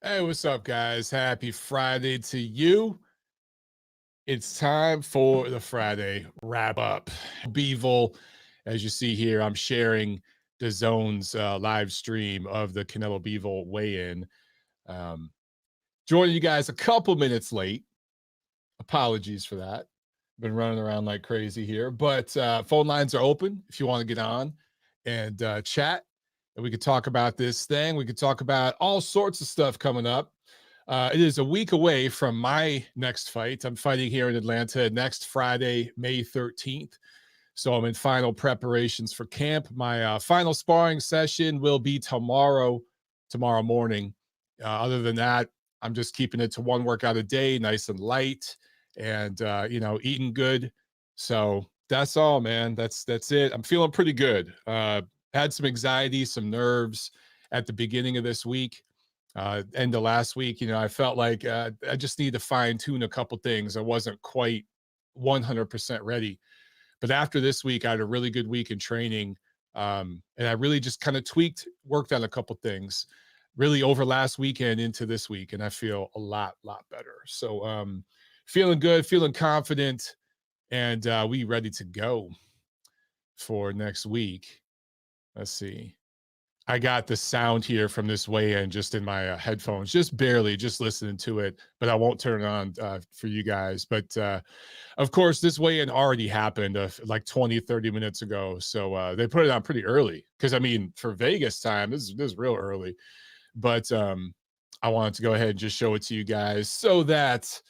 Hey, what's up, guys? Happy Friday to you. It's time for the Friday wrap up. Bivol, as you see here, I'm sharing the Zone's live stream of the Canelo Bivol weigh-in. Um, Joining you guys a couple minutes late. Apologies for that. Been running around like crazy here, but phone lines are open if you want to get on and chat, and we could talk about this thing. We could talk about all sorts of stuff coming up. It is a week away from my next fight. I'm fighting here in Atlanta next Friday, May 13th. So I'm in final preparations for camp. My final sparring session will be tomorrow morning. Other than that, I'm just keeping it to one workout a day, nice and light, and eating good. So that's all, man. That's it. I'm feeling pretty good. Had some anxiety, some nerves at the beginning of this week. End of last week, I felt like I just need to fine tune a couple things. I wasn't quite 100% ready. But after this week, I had a really good week in training. And I really just kind of worked on a couple things really over last weekend into this week. And I feel a lot better. So feeling good, feeling confident, and we ready to go for next week. Let's see. I got the sound here from this weigh-in just in my headphones, just barely, just listening to it, but I won't turn it on for you guys. But of course, this weigh-in already happened like 20, 30 minutes ago. So they put it on pretty early because, I mean, for Vegas time, this is real early. But I wanted to go ahead and just show it to you guys so that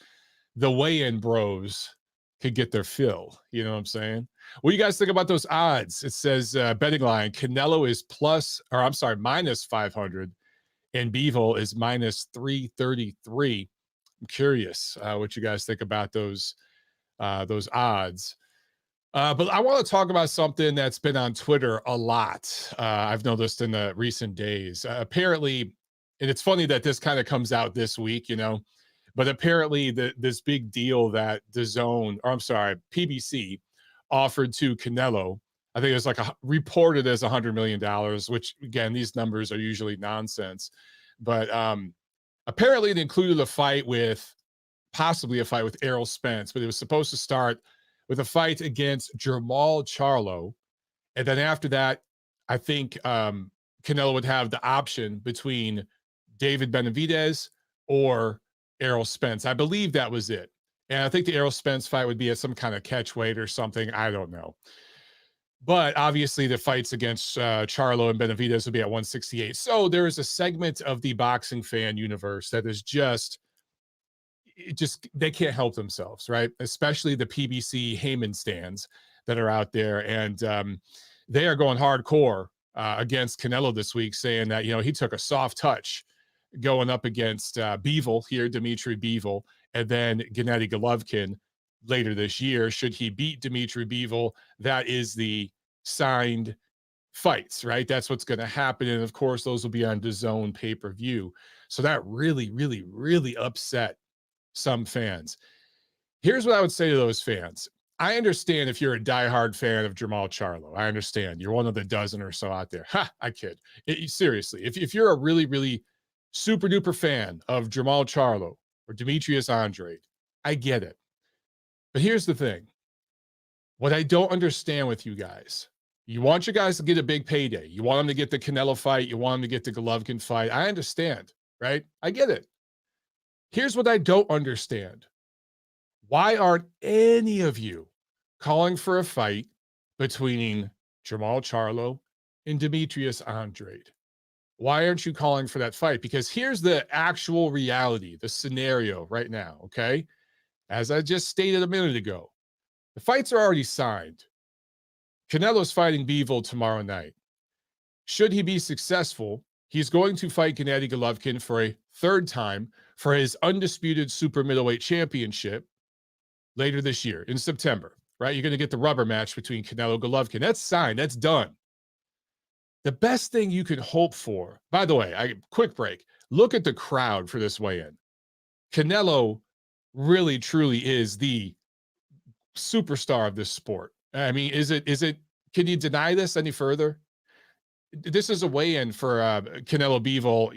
the weigh-in bros could get their fill. You know what I'm saying? What do you guys think about those odds? It says betting line Canelo is minus 500, and Bivol is minus 333. I'm curious what you guys think about those odds. But I want to talk about something that's been on Twitter a lot. I've noticed in the recent days. Apparently, and it's funny that this kind of comes out this week, but apparently this big deal that PBC offered to Canelo, I think it was like reported as $100 million, which again, these numbers are usually nonsense. But apparently it included possibly a fight with Errol Spence, but it was supposed to start with a fight against Jermall Charlo. And then after that, I think Canelo would have the option between David Benavidez or Errol Spence. I believe that was it. And I think the Errol Spence fight would be at some kind of catch weight or something. I don't know. But obviously the fights against Charlo and Benavidez would be at 168. So there is a segment of the boxing fan universe that is they can't help themselves, right? Especially the PBC Heyman stands that are out there. And they are going hardcore against Canelo this week, saying that, he took a soft touch going up against Bivol here, Dmitry Bivol, and then Gennady Golovkin later this year. Should he beat Dmitry Bivol, that is the signed fights, right? That's what's going to happen. And of course, those will be on DAZN pay-per-view. So that really, really, really upset some fans. Here's what I would say to those fans. I understand if you're a diehard fan of Jermall Charlo. I understand. You're one of the dozen or so out there. I kid. Seriously, if you're a really, really super duper fan of Jermall Charlo or Demetrius Andrade, I get it. But here's the thing. What I don't understand with you guys, you want your guys to get a big payday. You want them to get the Canelo fight. You want them to get the Golovkin fight. I understand, right? I get it. Here's what I don't understand. Why aren't any of you calling for a fight between Jermall Charlo and Demetrius Andrade? Why aren't you calling for that fight? Because here's the actual reality, the scenario right now, okay? As I just stated a minute ago, the fights are already signed. Canelo's fighting Bivol tomorrow night. Should he be successful, he's going to fight Gennady Golovkin for a third time for his undisputed super middleweight championship later this year in September, right? You're going to get the rubber match between Canelo and Golovkin. That's signed. That's done. The best thing you could hope for, by the way, quick break. Look at the crowd for this weigh-in. Canelo really, truly is the superstar of this sport. I mean, can you deny this any further? This is a weigh-in for Canelo Bivol,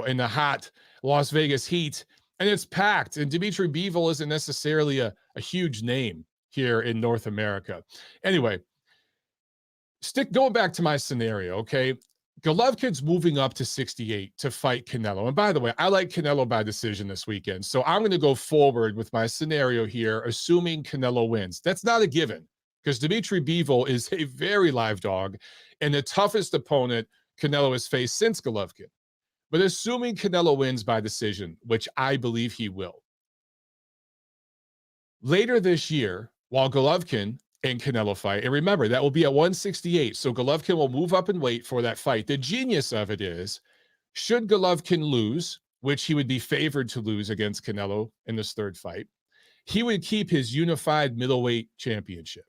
in the hot Las Vegas Heat, and it's packed. And Dmitry Bivol isn't necessarily a huge name here in North America. Anyway, going back to my scenario, okay? Golovkin's moving up to 68 to fight Canelo. And by the way, I like Canelo by decision this weekend. So I'm going to go forward with my scenario here, assuming Canelo wins. That's not a given because Dmitry Bivol is a very live dog and the toughest opponent Canelo has faced since Golovkin. But assuming Canelo wins by decision, which I believe he will, later this year, while Golovkin and Canelo fight, and remember, that will be at 168, so Golovkin will move up and wait for that fight. The genius of it is, should Golovkin lose, which he would be favored to lose against Canelo in this third fight, he would keep his unified middleweight championship.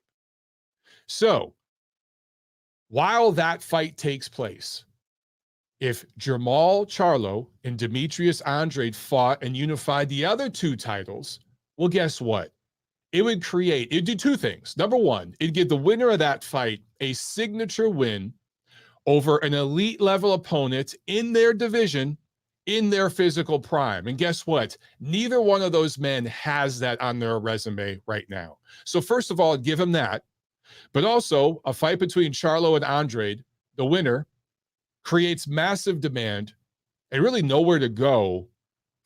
So, while that fight takes place, if Jermall Charlo and Demetrius Andrade fought and unified the other two titles, well, guess what? It'd do two things. Number one, it'd give the winner of that fight a signature win over an elite level opponent in their division, in their physical prime. And guess what? Neither one of those men has that on their resume right now. So first of all, I'd give him that. But also, a fight between Charlo and Andrade, the winner, creates massive demand and really nowhere to go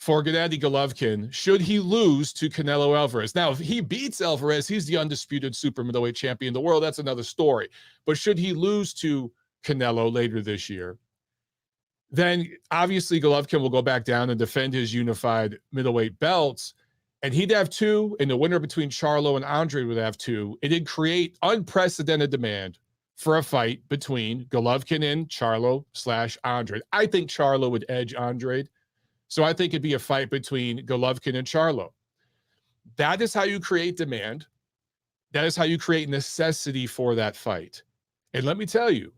for Gennady Golovkin should he lose to Canelo Alvarez. Now, if he beats Alvarez, he's the undisputed super middleweight champion in the world. That's another story. But should he lose to Canelo later this year, then obviously Golovkin will go back down and defend his unified middleweight belts, and he'd have two, and the winner between Charlo and Andrade would have two. It'd create unprecedented demand for a fight between Golovkin and Charlo/Andrade. I think Charlo would edge Andrade. So I think it'd be a fight between Golovkin and Charlo. That is how you create demand. That is how you create necessity for that fight. And let me tell you,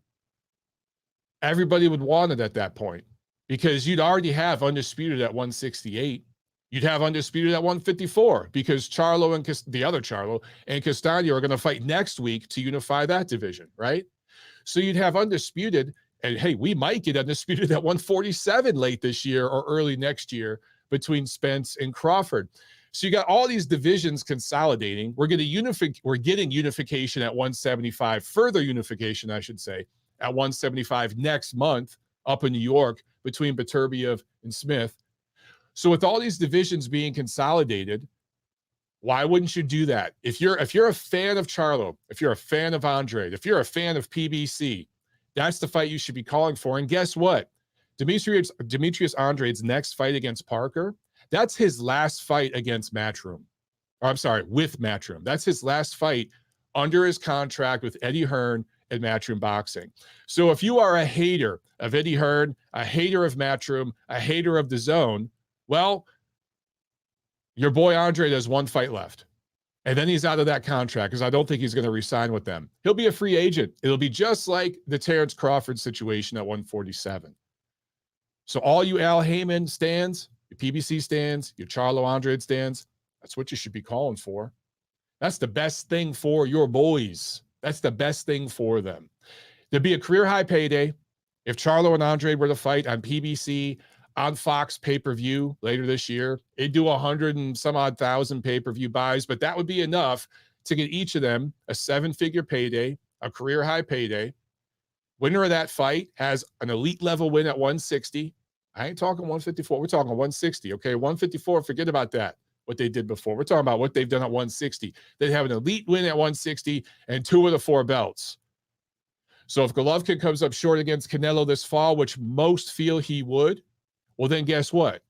everybody would want it at that point because you'd already have undisputed at 168. You'd have undisputed at 154 because Charlo and the other Charlo and Castaño are going to fight next week to unify that division, right? So you'd have undisputed. And hey, we might get undisputed at 147 late this year or early next year between Spence and Crawford. So you got all these divisions consolidating. We're getting unification at 175, further unification, I should say, at 175 next month up in New York between Beterbiev and Smith. So with all these divisions being consolidated, why wouldn't you do that? If you're a fan of Charlo, if you're a fan of Andrade, if you're a fan of PBC, that's the fight you should be calling for. And guess what? Demetrius Andrade's next fight against Parker, that's his last fight against Matchroom. Or I'm sorry, with Matchroom. That's his last fight under his contract with Eddie Hearn and Matchroom Boxing. So if you are a hater of Eddie Hearn, a hater of Matchroom, a hater of the Zone, well, your boy Andrade has one fight left. And then he's out of that contract because I don't think he's going to re-sign with them. He'll be a free agent. It'll be just like the Terrence Crawford situation at 147. So all you Al Heyman stands, your PBC stands, your Charlo Andrade stands, that's what you should be calling for. That's the best thing for your boys. That's the best thing for them. There'd be a career high payday if Charlo and Andrade were to fight on PBC, on Fox pay-per-view later this year. It'd do 100 and some odd thousand pay-per-view buys, but that would be enough to get each of them a seven-figure payday, a career high payday. Winner of that fight has an elite level win at 160. I ain't talking 154. We're talking 160, okay? 154, forget about that, what they did before. We're talking about what they've done at 160. They have an elite win at 160 and 2 of the 4 belts. So if Golovkin comes up short against Canelo this fall, which most feel he would, well, then guess what?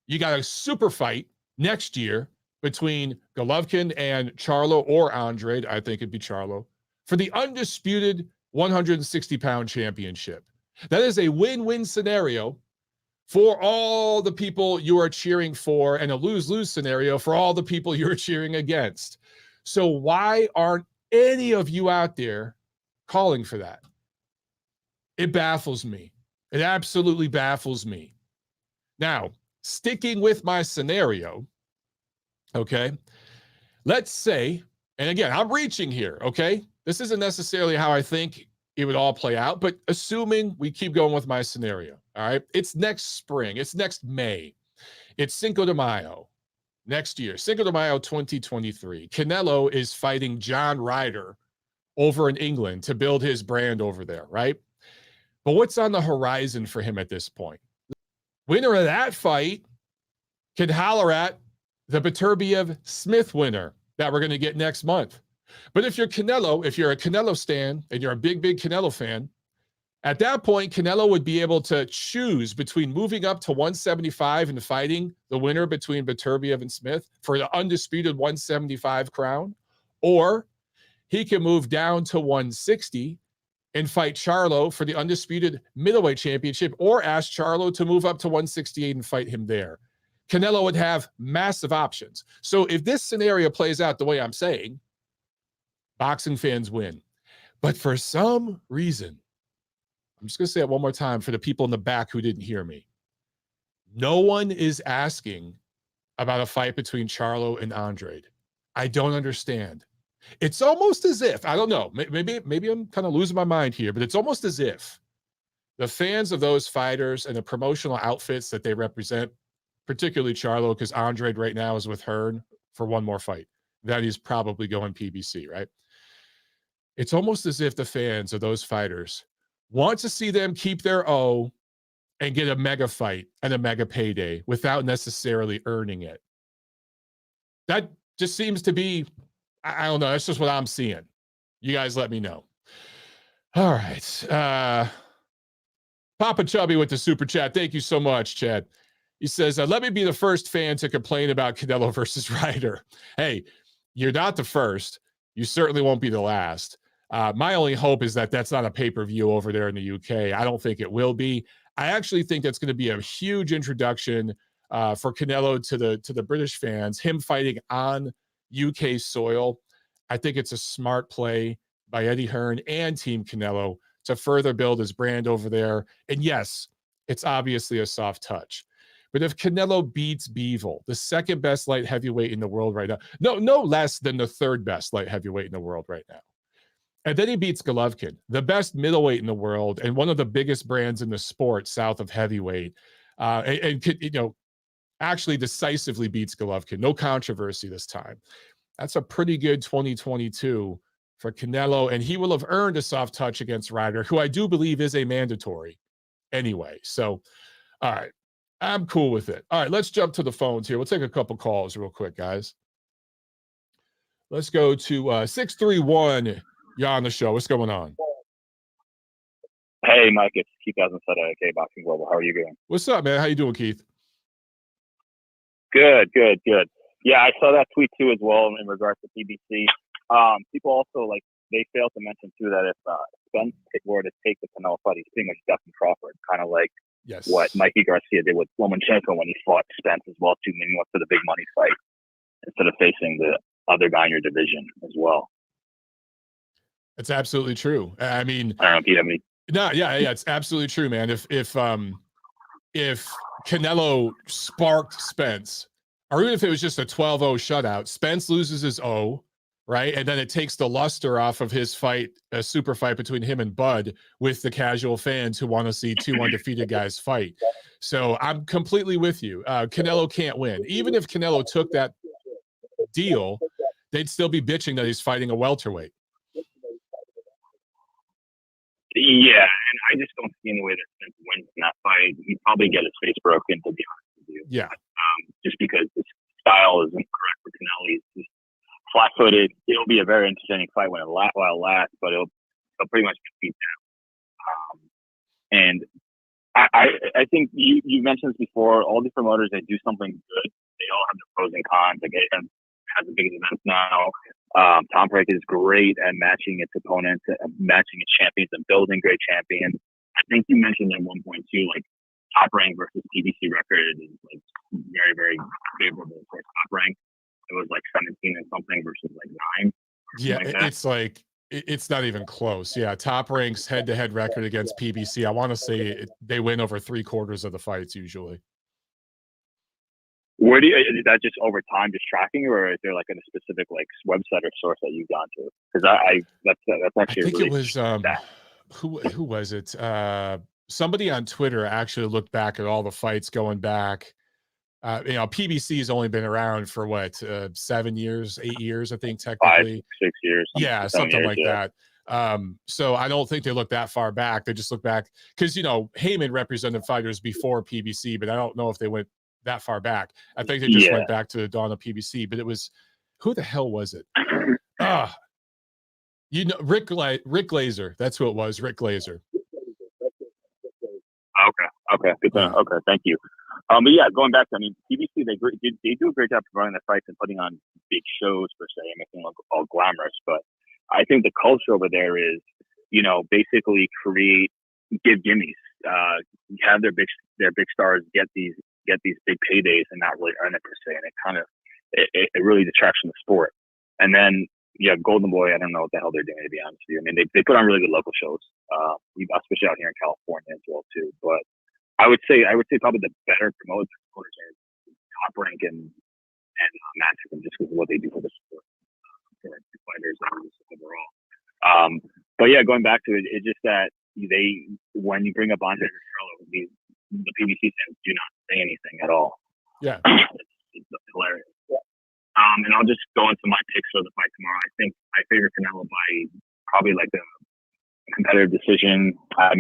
You got a super fight next year between Golovkin and Charlo or Andrade, I think it'd be Charlo, for the undisputed 160-pound championship. That is a win-win scenario for all the people you are cheering for and a lose-lose scenario for all the people you're cheering against. So why aren't any of you out there calling for that? It baffles me. It absolutely baffles me. Now, sticking with my scenario, okay, let's say, and again, I'm reaching here, okay? This isn't necessarily how I think it would all play out, but assuming we keep going with my scenario. All right. It's next spring. It's next May. It's Cinco de Mayo next year. Cinco de Mayo 2023. Canelo is fighting John Ryder over in England to build his brand over there, right? But what's on the horizon for him at this point? Winner of that fight can holler at the Beterbiev-Smith winner that we're going to get next month. But if you're Canelo, if you're a Canelo stan and you're a big Canelo fan, at that point, Canelo would be able to choose between moving up to 175 and fighting the winner between Beterbiev and Smith for the undisputed 175 crown, or he can move down to 160 and fight Charlo for the undisputed middleweight championship, or ask Charlo to move up to 168 and fight him there. Canelo would have massive options. So if this scenario plays out the way I'm saying, boxing fans win. But for some reason, I'm just going to say it one more time for the people in the back who didn't hear me. No one is asking about a fight between Charlo and Andrade. I don't understand. It's almost as if, I don't know, maybe I'm kind of losing my mind here, but it's almost as if the fans of those fighters and the promotional outfits that they represent, particularly Charlo, because Andrade right now is with Hearn for one more fight, that he's probably going PBC, right? It's almost as if the fans of those fighters want to see them keep their O and get a mega fight and a mega payday without necessarily earning it. That just seems to be, I don't know, that's just what I'm seeing. You guys let me know. All right. Papa Chubby with the super chat. Thank you so much, Chad. He says, let me be the first fan to complain about Canelo versus Ryder. Hey, you're not the first. You certainly won't be the last. My only hope is that that's not a pay-per-view over there in the UK. I don't think it will be. I actually think that's going to be a huge introduction for Canelo to the British fans, him fighting on UK soil. I think it's a smart play by Eddie Hearn and Team Canelo to further build his brand over there. And yes, it's obviously a soft touch. But if Canelo beats Bivol, the second best light heavyweight in the world right now, no less than the third best light heavyweight in the world right now, and then he beats Golovkin, the best middleweight in the world and one of the biggest brands in the sport south of heavyweight, and actually decisively beats Golovkin. No controversy this time. That's a pretty good 2022 for Canelo, and he will have earned a soft touch against Ryder, who I do believe is a mandatory anyway. So, all right, I'm cool with it. All right, let's jump to the phones here. We'll take a couple calls real quick, guys. Let's go to 631. You're on the show. What's going on? Hey, Mike, it's Keith Asenseta, aka Boxing Global. How are you doing? What's up, man? How you doing, Keith? Good. Yeah, I saw that tweet too as well in regards to PBC. People also they fail to mention too that if Spence were to take the Canelo fight, he's pretty much Dustin Crawford, kind of like what Mikey Garcia did with Lomachenko when he fought Spence as well too. Maybe went for the big money fight instead of facing the other guy in your division as well. It's absolutely true. I mean, I don't know if you have any. No, yeah, it's absolutely true, man. If Canelo sparked Spence, or even if it was just a 12-0 shutout, Spence loses his O, right? And then it takes the luster off of his fight, a super fight between him and Bud, with the casual fans who want to see two undefeated guys fight. So I'm completely with you. Canelo can't win. Even if Canelo took that deal, they'd still be bitching that he's fighting a welterweight. Yeah, and I just don't see any way that Spence wins in that fight. He'd probably get his face broken, to be honest with you. Yeah. Just because his style isn't correct for Canelo. He's just flat-footed. It'll be a very entertaining fight while it lasts, but he'll pretty much get beat down. And I think you mentioned this before. All the promoters, they do something good. They all have the pros and cons. Like, it has the biggest events now. Tom Brady is great at matching its opponents, matching its champions, and building great champions. I think you mentioned at one point too, like Top Rank versus PBC record is like very, very favorable for Top Rank. It was like 17 and something versus like 9. Yeah, it's like it's not even close. Yeah, Top Rank's head-to-head record against PBC, I want to say they win over 3/4 of the fights usually. Where do you, is that just over time, just tracking, or is there like a specific like website or source that you've gone to? Because that's actually I think it was who was it? somebody on Twitter actually looked back at all the fights going back. PBC has only been around for what, 7 years, 8 years, I think, technically. 5, 6 years. Something years, like that. So I don't think they look that far back. They just look back because, Heyman represented fighters before PBC, but I don't know if they went that far back. I think they just went back to the dawn of PBC, but it was, who the hell was it? Rick Glazer. That's who it was, Rick Glazer. Okay. Good to know. Okay, thank you. But yeah, going back to, PBC, they do a great job providing their fights and putting on big shows per se, and making them look all glamorous. But I think the culture over there is, basically give gimmies, have their big stars get these big paydays and not really earn it per se, and it kind of it really detracts from the sport. And then Golden Boy, I don't know what the hell they're doing, to be honest with you. They put on really good local shows, especially out here in California as well too. But I would say probably the better promoters are Top Rank and Matchroom, just because of what they do for the sport, for fighters and overall. But yeah, going back to it, it's just that when you bring up Andre Carlo, the PBC fans do not say anything at all. Yeah, it's hilarious. And I'll just go into my picks for the fight tomorrow. I favor Canelo by probably like a competitive decision. I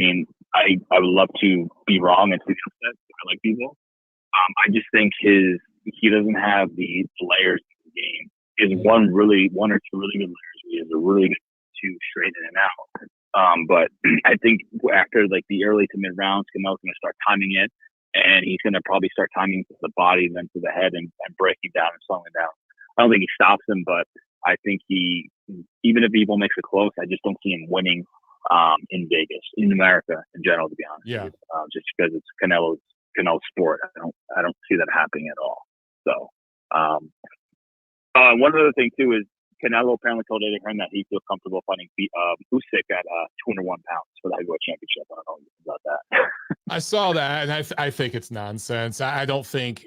would love to be wrong and see the upset. I like Bivol. I just think he doesn't have the layers in the game. He has one or two really good layers. He has a really good two straight in and out. But I think after like the early to mid rounds, Canelo's going to start timing it, and he's going to probably start timing to the body, then to the head, and breaking down and slowing down. I don't think he stops him, but I think even if Bivol makes it close, I just don't see him winning in Vegas, in America in general, to be honest. Yeah. Just because it's Canelo's sport. I don't see that happening at all. So, one other thing too is Canelo apparently told Eddie Hearn that he feels comfortable fighting Usyk at 201 pounds for the heavyweight championship. I don't know about that. I saw that, and I think it's nonsense. I don't think,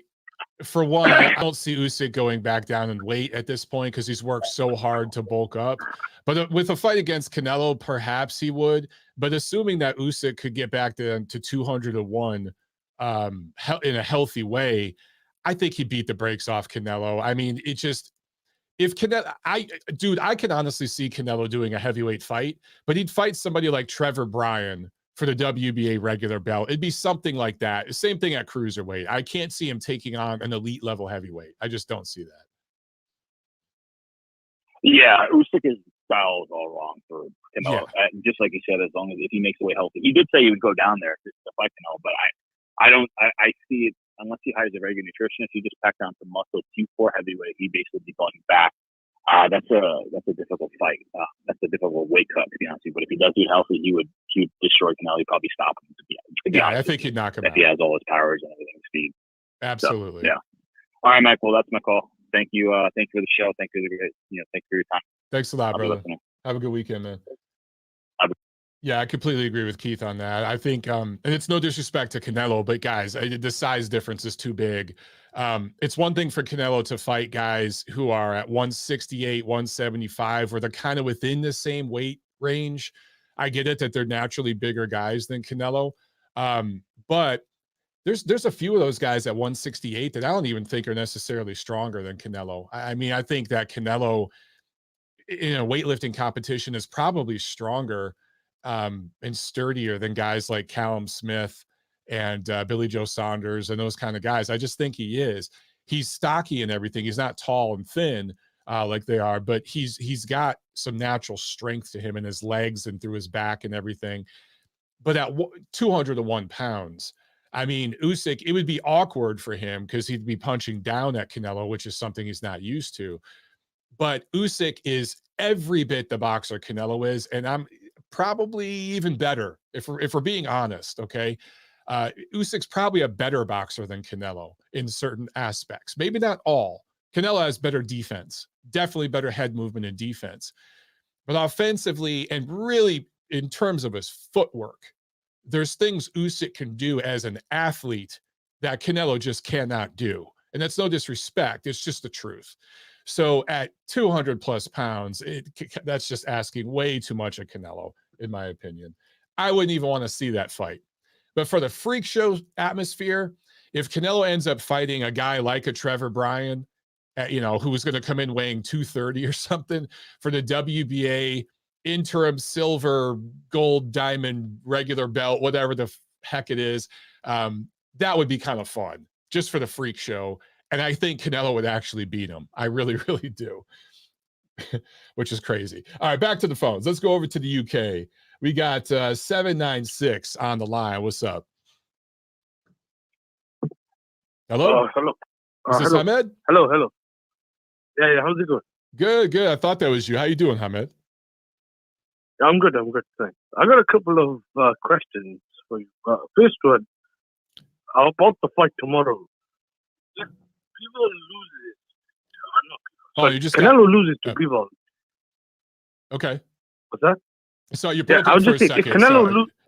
for one, I don't see Usyk going back down in weight at this point because he's worked so hard to bulk up. But with a fight against Canelo, perhaps he would. But assuming that Usyk could get back to 201 in a healthy way, I think he beat the brakes off Canelo. It just, if Canelo, I can honestly see Canelo doing a heavyweight fight, but he'd fight somebody like Trevor Bryan for the WBA regular belt. It'd be something like that. Same thing at cruiserweight. I can't see him taking on an elite level heavyweight. I just don't see that. Yeah, Usyk's style is all wrong for Canelo. Yeah. Just like you said, as long as if he makes the way healthy, he did say he would go down there to fight Canelo, but I see it, unless he hires a very good nutritionist, he just packed down some muscle for heavyweight. He basically be going back. That's a difficult fight. That's a difficult weight cut, to be honest with you. But if he does do it healthy, he would destroy Canelo. He'd probably stop him. To be honest, I think he'd knock him out. If he has all his powers and everything, speed. Absolutely. So, yeah. All right, Mike. Well, that's my call. Thank you. Thank you for the show. Thank you for your time. Thanks a lot, brother. Have a good weekend, man. Yeah, I completely agree with Keith on that. I think, and it's no disrespect to Canelo, but guys, the size difference is too big. It's one thing for Canelo to fight guys who are at 168, 175, where they're kind of within the same weight range. I get it that they're naturally bigger guys than Canelo. But there's a few of those guys at 168 that I don't even think are necessarily stronger than Canelo. I think that Canelo in a weightlifting competition is probably stronger and sturdier than guys like Callum Smith and Billy Joe Saunders and those kind of guys. I just think he is. He's stocky and everything. He's not tall and thin like they are, but he's got some natural strength to him in his legs and through his back and everything. But at 201 pounds, Usyk, it would be awkward for him because he'd be punching down at Canelo, which is something he's not used to. But Usyk is every bit the boxer Canelo is, and I'm probably even better if we're being honest. Okay, Usyk's probably a better boxer than Canelo in certain aspects, maybe not all. Canelo has better defense, definitely better head movement and defense, but offensively and really in terms of his footwork, there's things Usyk can do as an athlete that Canelo just cannot do, and that's no disrespect. It's just the truth. So at 200 plus pounds, that's just asking way too much of Canelo, in my opinion. I wouldn't even want to see that fight. But for the freak show atmosphere, if Canelo ends up fighting a guy like a Trevor Bryan, who was going to come in weighing 230 or something for the WBA interim silver, gold, diamond, regular belt, whatever the heck it is, that would be kind of fun just for the freak show. And I think Canelo would actually beat him. I really, really do. Which is crazy. All right, back to the phones. Let's go over to the UK. We got 796 on the line. What's up? Hello? Hello. Is this Hello. Hamed? Hello. Yeah. How's it going? Good. I thought that was you. How you doing, Hamed? I'm good. Thanks. I got a couple of questions for you. First one, about the fight tomorrow. If Bivol loses, You just Canelo loses to Bivol. Okay. What's that? So you broke up for a second.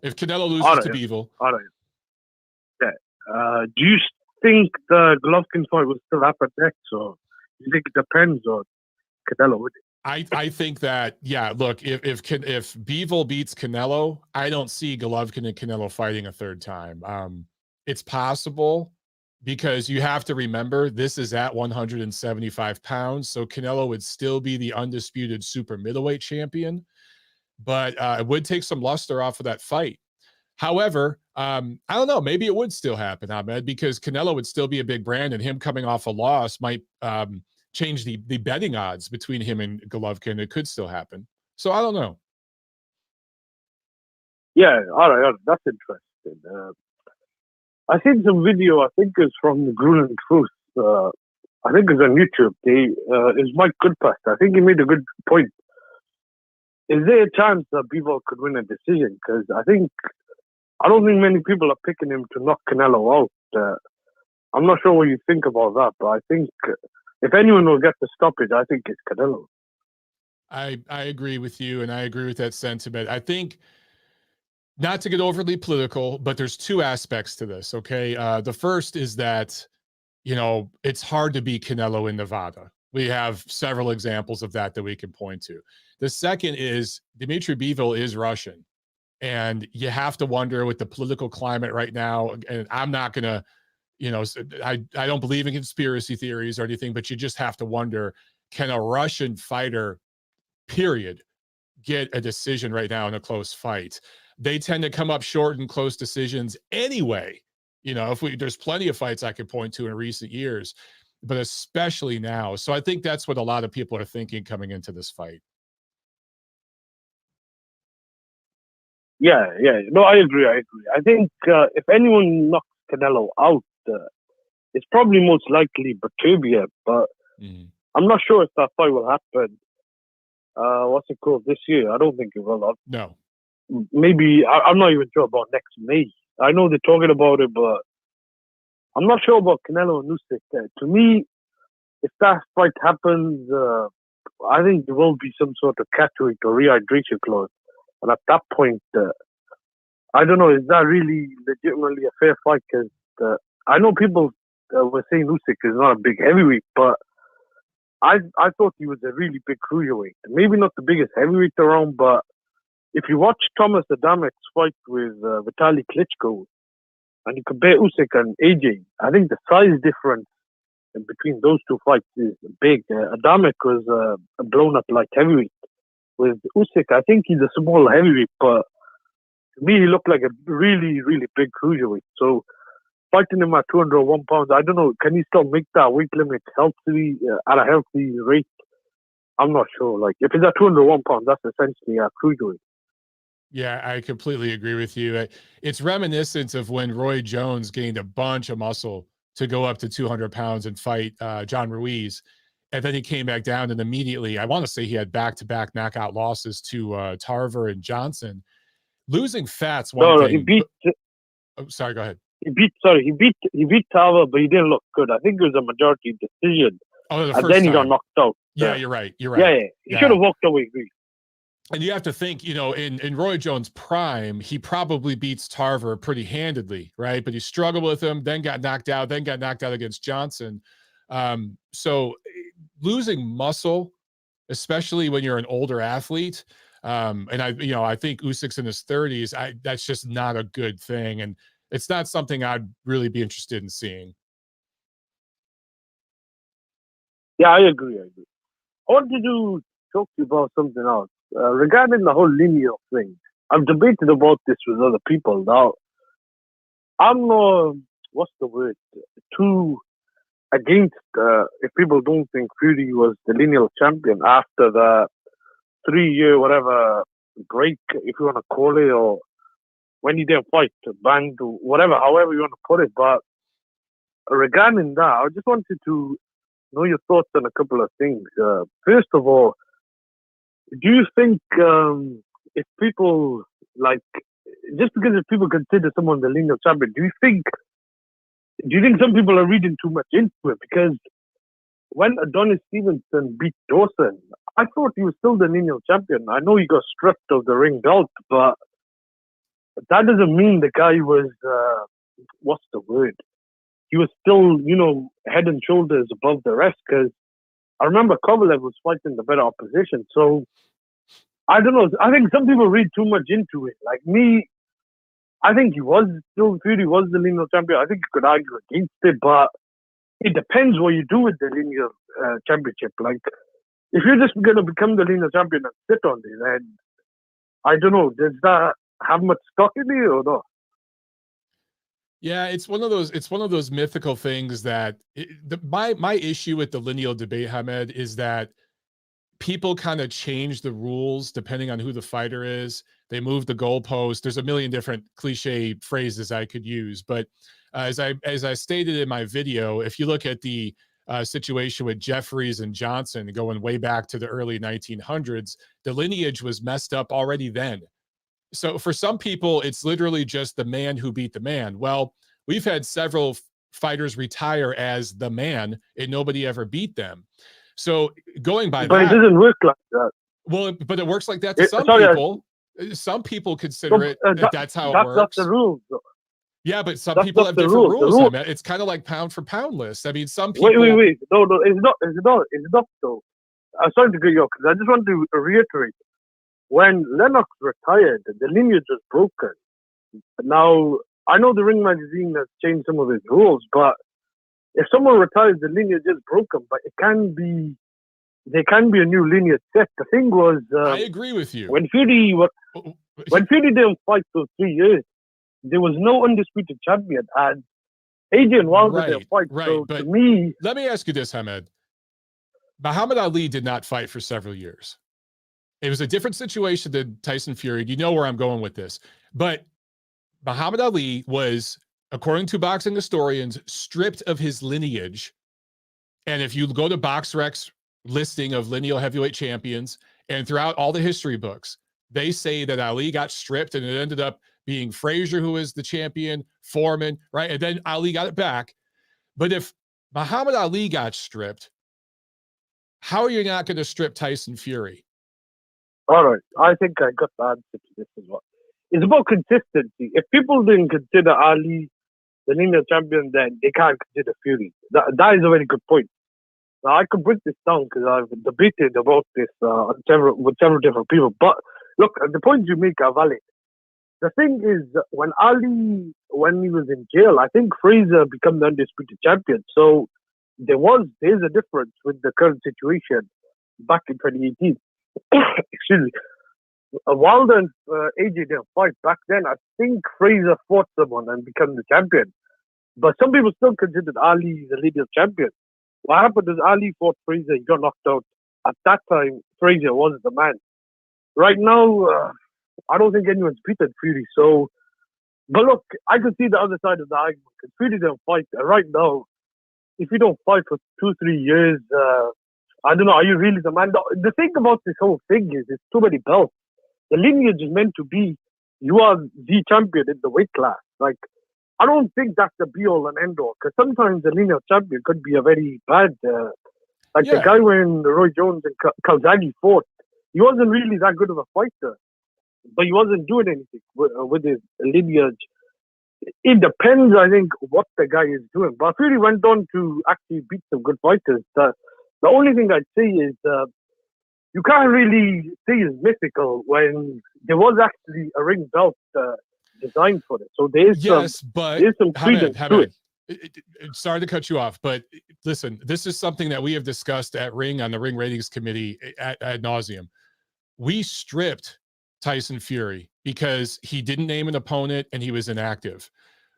If Canelo loses to Bivol. All right. Yeah. Do you think the Golovkin fight will still happen next, or do you think it depends on Canelo? I think that, yeah, look, if Bivol beats Canelo, I don't see Golovkin and Canelo fighting a third time. It's possible, because you have to remember this is at 175 pounds. So Canelo would still be the undisputed super middleweight champion, but it would take some luster off of that fight. However, I don't know, maybe it would still happen, Ahmed, because Canelo would still be a big brand, and him coming off a loss might change the betting odds between him and Golovkin. It could still happen. So I don't know. Yeah, all right. That's interesting. I seen some video, I think it's from Gruel and Truth. I think it's on YouTube. It's Mike Goodpast. I think he made a good point. Is there a chance that Bivol could win a decision? Because I don't think many people are picking him to knock Canelo out. I'm not sure what you think about that, but I think if anyone will get the stoppage, I think it's Canelo. I agree with you, and I agree with that sentiment. I think, not to get overly political, but there's two aspects to this, okay? The first is that, it's hard to beat Canelo in Nevada. We have several examples of that we can point to. The second is Dmitry Bivol is Russian. And you have to wonder with the political climate right now, and I'm not going to, I don't believe in conspiracy theories or anything, but you just have to wonder, can a Russian fighter, period, get a decision right now in a close fight? They tend to come up short in close decisions anyway. There's plenty of fights I could point to in recent years, but especially now. So I think that's what a lot of people are thinking coming into this fight. Yeah. No, I agree. I think if anyone knocks Canelo out, it's probably most likely Batubia, but I'm not sure if that fight will happen. What's it called this year? I don't think it will. No. Maybe, I'm not even sure about next May. I know they're talking about it, but I'm not sure about Canelo and Usyk. To me, if that fight happens, I think there will be some sort of catch-weight or rehydration clause. And at that point, I don't know, is that really legitimately a fair fight? Because I know people were saying Usyk is not a big heavyweight, but I thought he was a really big cruiserweight. Maybe not the biggest heavyweight around, but if you watch Thomas Adamek's fight with Vitaly Klitschko, and you compare Usyk and AJ, I think the size difference between those two fights is big. Adamek was blown up like heavyweight. With Usyk, I think he's a small heavyweight, but to me, he looked like a really, really big cruiserweight. So fighting him at 201 pounds, I don't know, can he still make that weight limit healthily, at a healthy rate? I'm not sure. Like, if it's at 201 pounds, that's essentially a cruiserweight. Yeah, I completely agree with you. It's reminiscent of when Roy Jones gained a bunch of muscle to go up to 200 pounds and fight John Ruiz. And then he came back down, and immediately, I want to say he had back-to-back knockout losses to Tarver and Johnson. Losing fat's one thing. He beat. Sorry, go ahead. He beat Tarver, but he didn't look good. I think it was a majority decision. Oh, and then he got knocked out. Yeah, you're right. Yeah. He should have walked away. And you have to think, in Roy Jones' prime, he probably beats Tarver pretty handedly, right? But he struggled with him, then got knocked out against Johnson. So losing muscle, especially when you're an older athlete, and I think Usyk's in his 30s, that's just not a good thing. And it's not something I'd really be interested in seeing. Yeah, I agree. I wanted to talk to you about something else regarding the whole lineal thing. I've debated about this with other people. Now, I'm what's the word? Too against if people don't think Fury was the lineal champion after the 3-year whatever break, if you want to call it, or when he didn't fight, banned, whatever, however you want to put it. But regarding that, I just wanted to know your thoughts on a couple of things. First of all, do you think if people like just because if people consider someone the lineal champion, do you think some people are reading too much into it? Because when Adonis Stevenson beat Dawson, I thought he was still the lineal champion. I know he got stripped of the ring belt, but that doesn't mean the guy was what's the word? He was still, head and shoulders above the rest. Because I remember Kovalev was fighting the better opposition. So I don't know. I think some people read too much into it. Like me, I think Fury was the lineal champion. I think you could argue against it, but it depends what you do with the lineal championship. Like, if you're just going to become the lineal champion and sit on it, then I don't know. Does that have much stock in it or not? Yeah, it's one of those mythical things that my issue with the lineal debate, Hamed, is that people kind of change the rules depending on who the fighter is. They move the goalpost. There's a million different cliche phrases I could use, but as I stated in my video, if you look at the situation with Jeffries and Johnson going way back to the early 1900s, the lineage was messed up already then. So for some people, it's literally just the man who beat the man. Well, we've had several fighters retire as the man and nobody ever beat them. So going by but that, it doesn't work like that. Well, but it works like that to some people. Some people consider that's how it works. That's the rules. Yeah, but some people have different rules. I mean, it's kind of like pound for pound list. I mean, some people. Wait. No, it's not though. I'm sorry to get you off because I just want to reiterate. When Lennox retired, the lineage was broken. Now, I know the Ring magazine has changed some of its rules, but if someone retires, the lineage is broken. But there can be a new lineage set. The thing was, I agree with you. When Fury didn't fight for 3 years, there was no undisputed champion, and Adrian Wilder didn't fight. Right, so but to me, let me ask you this, Hamed. Muhammad Ali did not fight for several years. It was a different situation than Tyson Fury. You know where I'm going with this. But Muhammad Ali was, according to boxing historians, stripped of his lineage. And if you go to BoxRec's listing of lineal heavyweight champions, and throughout all the history books, they say that Ali got stripped and it ended up being Frazier who was the champion, Foreman, right? And then Ali got it back. But if Muhammad Ali got stripped, how are you not going to strip Tyson Fury? all right, I think I got the answer to this as well. It's about consistency. If people didn't consider Ali the lineal champion, then they can't consider Fury. That is a very good point. Now, I could break this down because I've debated about this with several different people. But look, the points you make are valid. The thing is, when he was in jail, I think Frazier became the undisputed champion. So there's a difference with the current situation back in 2018. Excuse me. Wilder and AJ didn't fight back then. I think Frazier fought someone and became the champion. But some people still considered Ali the lineal champion. What happened is Ali fought Frazier, he got knocked out. At that time, Frazier was the man. Right now, I don't think anyone's beaten Fury. So, but look, I can see the other side of the argument. Because Fury didn't fight. Right now, if you don't fight for 2-3 years, I don't know, are you really the man? The thing about this whole thing is it's too many belts. The lineage is meant to be, you are the champion in the weight class. Like, I don't think that's the be-all and end-all. Because sometimes the lineal champion could be a very bad, the guy when Roy Jones and Calzaghe fought, he wasn't really that good of a fighter. But he wasn't doing anything with his lineage. It depends, I think, what the guy is doing. But Fury went on to actually beat some good fighters. The only thing I'd say is you can't really say it's mythical when there was actually a ring belt designed for it. So there's some credence to it. Sorry to cut you off, but listen, this is something that we have discussed at Ring on the Ring Ratings Committee ad nauseum. We stripped Tyson Fury because he didn't name an opponent and he was inactive.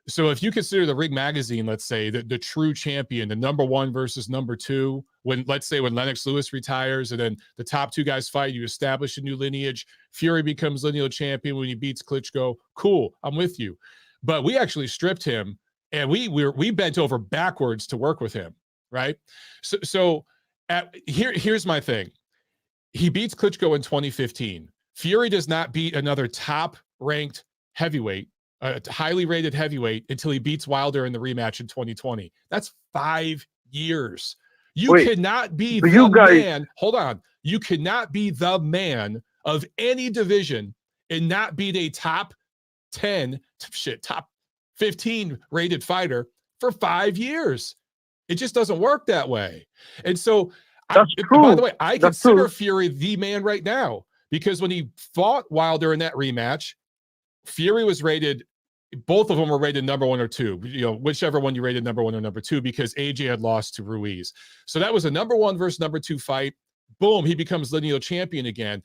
So if you consider the Ring Magazine, let's say, the true champion, the number 1 versus number 2, let's say when Lennox Lewis retires and then the top 2 guys fight, you establish a new lineage. Fury becomes lineal champion when he beats Klitschko. Cool, I'm with you. But we actually stripped him, and we bent over backwards to work with him, right? So here's my thing. He beats Klitschko in 2015. Fury does not beat another top-ranked heavyweight, a highly rated heavyweight, until he beats Wilder in the rematch in 2020. That's 5 years. You cannot be the man. Hold on. You cannot be the man of any division and not beat a top 10, top 15 rated fighter for 5 years. It just doesn't work that way. And so, by the way, I consider Fury the man right now, because when he fought Wilder in that rematch, Fury was rated, both of them were rated number 1 or 2, whichever one you rated number 1 or number 2, because AJ had lost to Ruiz. So that was a number 1 versus number 2 fight. Boom, he becomes lineal champion again.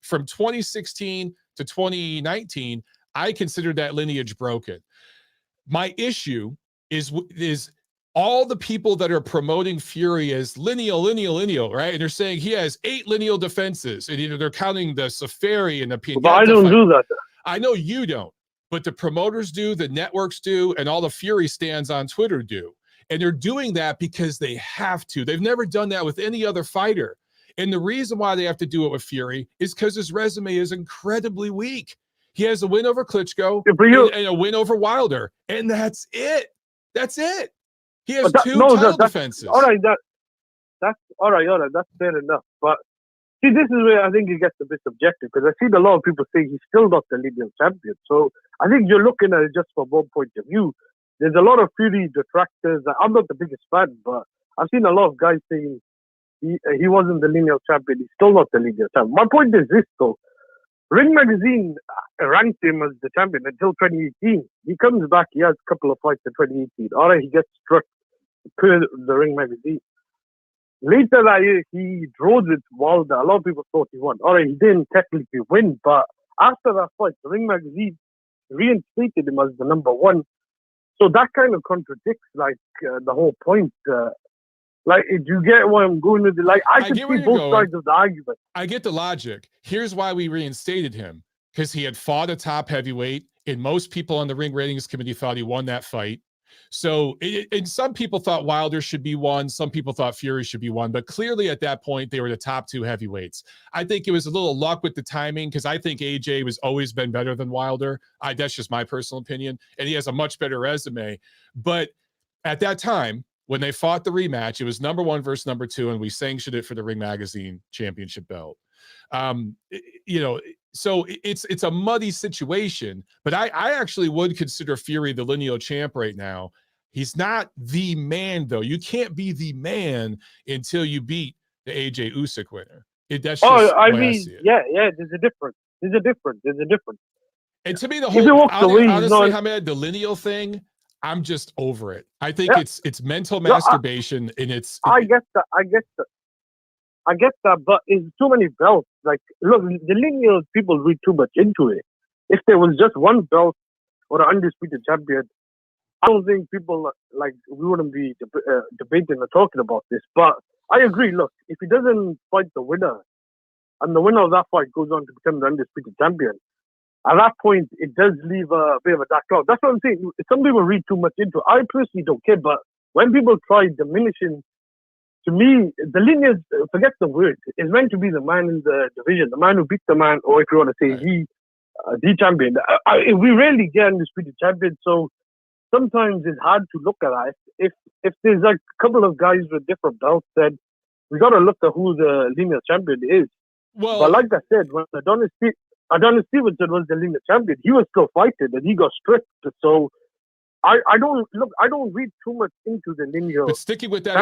From 2016 to 2019, I considered that lineage broken. My issue is all the people that are promoting Fury as lineal, right? And they're saying he has 8 lineal defenses, and they're counting the Safari and the Pinata. But I don't do that. I know you don't, but the promoters do, the networks do, and all the Fury stands on Twitter do. And they're doing that because they have to. They've never done that with any other fighter. And the reason why they have to do it with Fury is because his resume is incredibly weak. He has a win over Klitschko and a win over Wilder, and that's it. That's it. He has 2 title defenses. All right, that's all right. That's fair enough. But see, this is where I think it gets a bit subjective, because I see a lot of people say he's still not the lineal champion. So I think you're looking at it just from one point of view. There's a lot of Fury detractors. I'm not the biggest fan, but I've seen a lot of guys saying he wasn't the lineal champion. He's still not the lineal champion. My point is this, though. Ring Magazine ranked him as the champion until 2018. He comes back, he has a couple of fights in 2018. All right, he gets struck per the Ring Magazine. Later that year, he draws it Wilder. A lot of people thought he won. All right, he didn't technically win, but after that fight, the Ring Magazine reinstated him as the number 1. So that kind of contradicts, the whole point. Do you get where I'm going with it? I can see both sides of the argument. I get the logic. Here's why we reinstated him. Because he had fought a top heavyweight, and most people on the Ring Ratings Committee thought he won that fight. So, and some people thought Wilder should be 1. Some people thought Fury should be 1. But clearly at that point, they were the top 2 heavyweights. I think it was a little luck with the timing, because I think AJ has always been better than Wilder. That's just my personal opinion. And he has a much better resume. But at that time, when they fought the rematch, it was number 1 versus number 2, and we sanctioned it for the Ring Magazine championship belt. So it's a muddy situation, but I actually would consider Fury the lineal champ right now. He's not the man, though. You can't be the man until you beat the AJ Usyk winner. That's just I see it. Yeah, there's a difference. And to me, the whole, honestly, Hamed, the lineal thing, I'm just over it. I think it's mental masturbation, and I get that, but it's too many belts. Look, the lineal people read too much into it. If there was just one belt or an undisputed champion, I don't think people we wouldn't be debating or talking about this. But I agree. Look, if he doesn't fight the winner, and the winner of that fight goes on to become the undisputed champion, at that point, it does leave a bit of a dark cloud. That's what I'm saying. Some people read too much into it. I personally don't care, but when people try diminishing, to me, the lineage, forget the word, it's meant to be the man in the division, the man who beat the man, or if you want to say the champion. We rarely get undisputed champions, so sometimes it's hard to look at that. If there's a couple of guys with different belts, then we got to look at who the lineal champion is. Well, but like I said, when Adonis Stevenson was the lineal champion, he was still fighting and he got stripped. So I don't read too much into the lineal. But sticking with that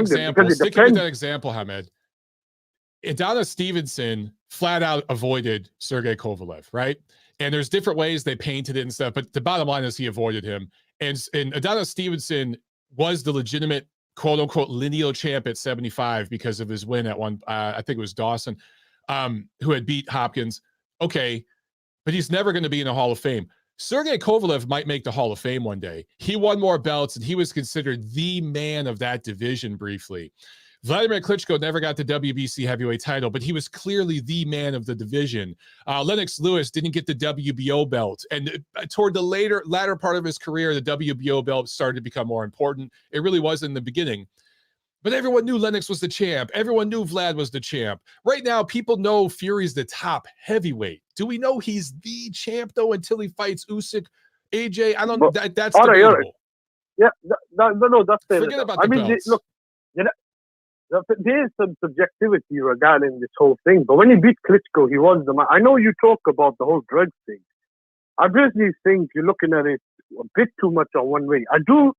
example, Hamed, Adonis Stevenson flat out avoided Sergey Kovalev, right? And there's different ways they painted it and stuff, but the bottom line is he avoided him. And Adonis Stevenson was the legitimate quote unquote lineal champ at 75 because of his win at one, I think it was Dawson, who had beat Hopkins. Okay, but he's never going to be in the Hall of Fame. Sergey Kovalev might make the Hall of Fame one day. He won more belts and he was considered the man of that division briefly. Vladimir Klitschko never got the WBC heavyweight title, but he was clearly the man of the division. Lennox Lewis didn't get the WBO belt. And toward the latter part of his career, the WBO belt started to become more important. It really was in the beginning. But everyone knew Lennox was the champ. Everyone knew Vlad was the champ. Right now, people know Fury's the top heavyweight. Do we know he's the champ, though, until he fights Usyk, AJ? I don't know. That's debatable. Yeah, no, that's fair. Forget about the belts. Look, there is some subjectivity regarding this whole thing, but when he beat Klitschko, he was the man. I know you talk about the whole drugs thing. I personally think you're looking at it a bit too much on one way. I do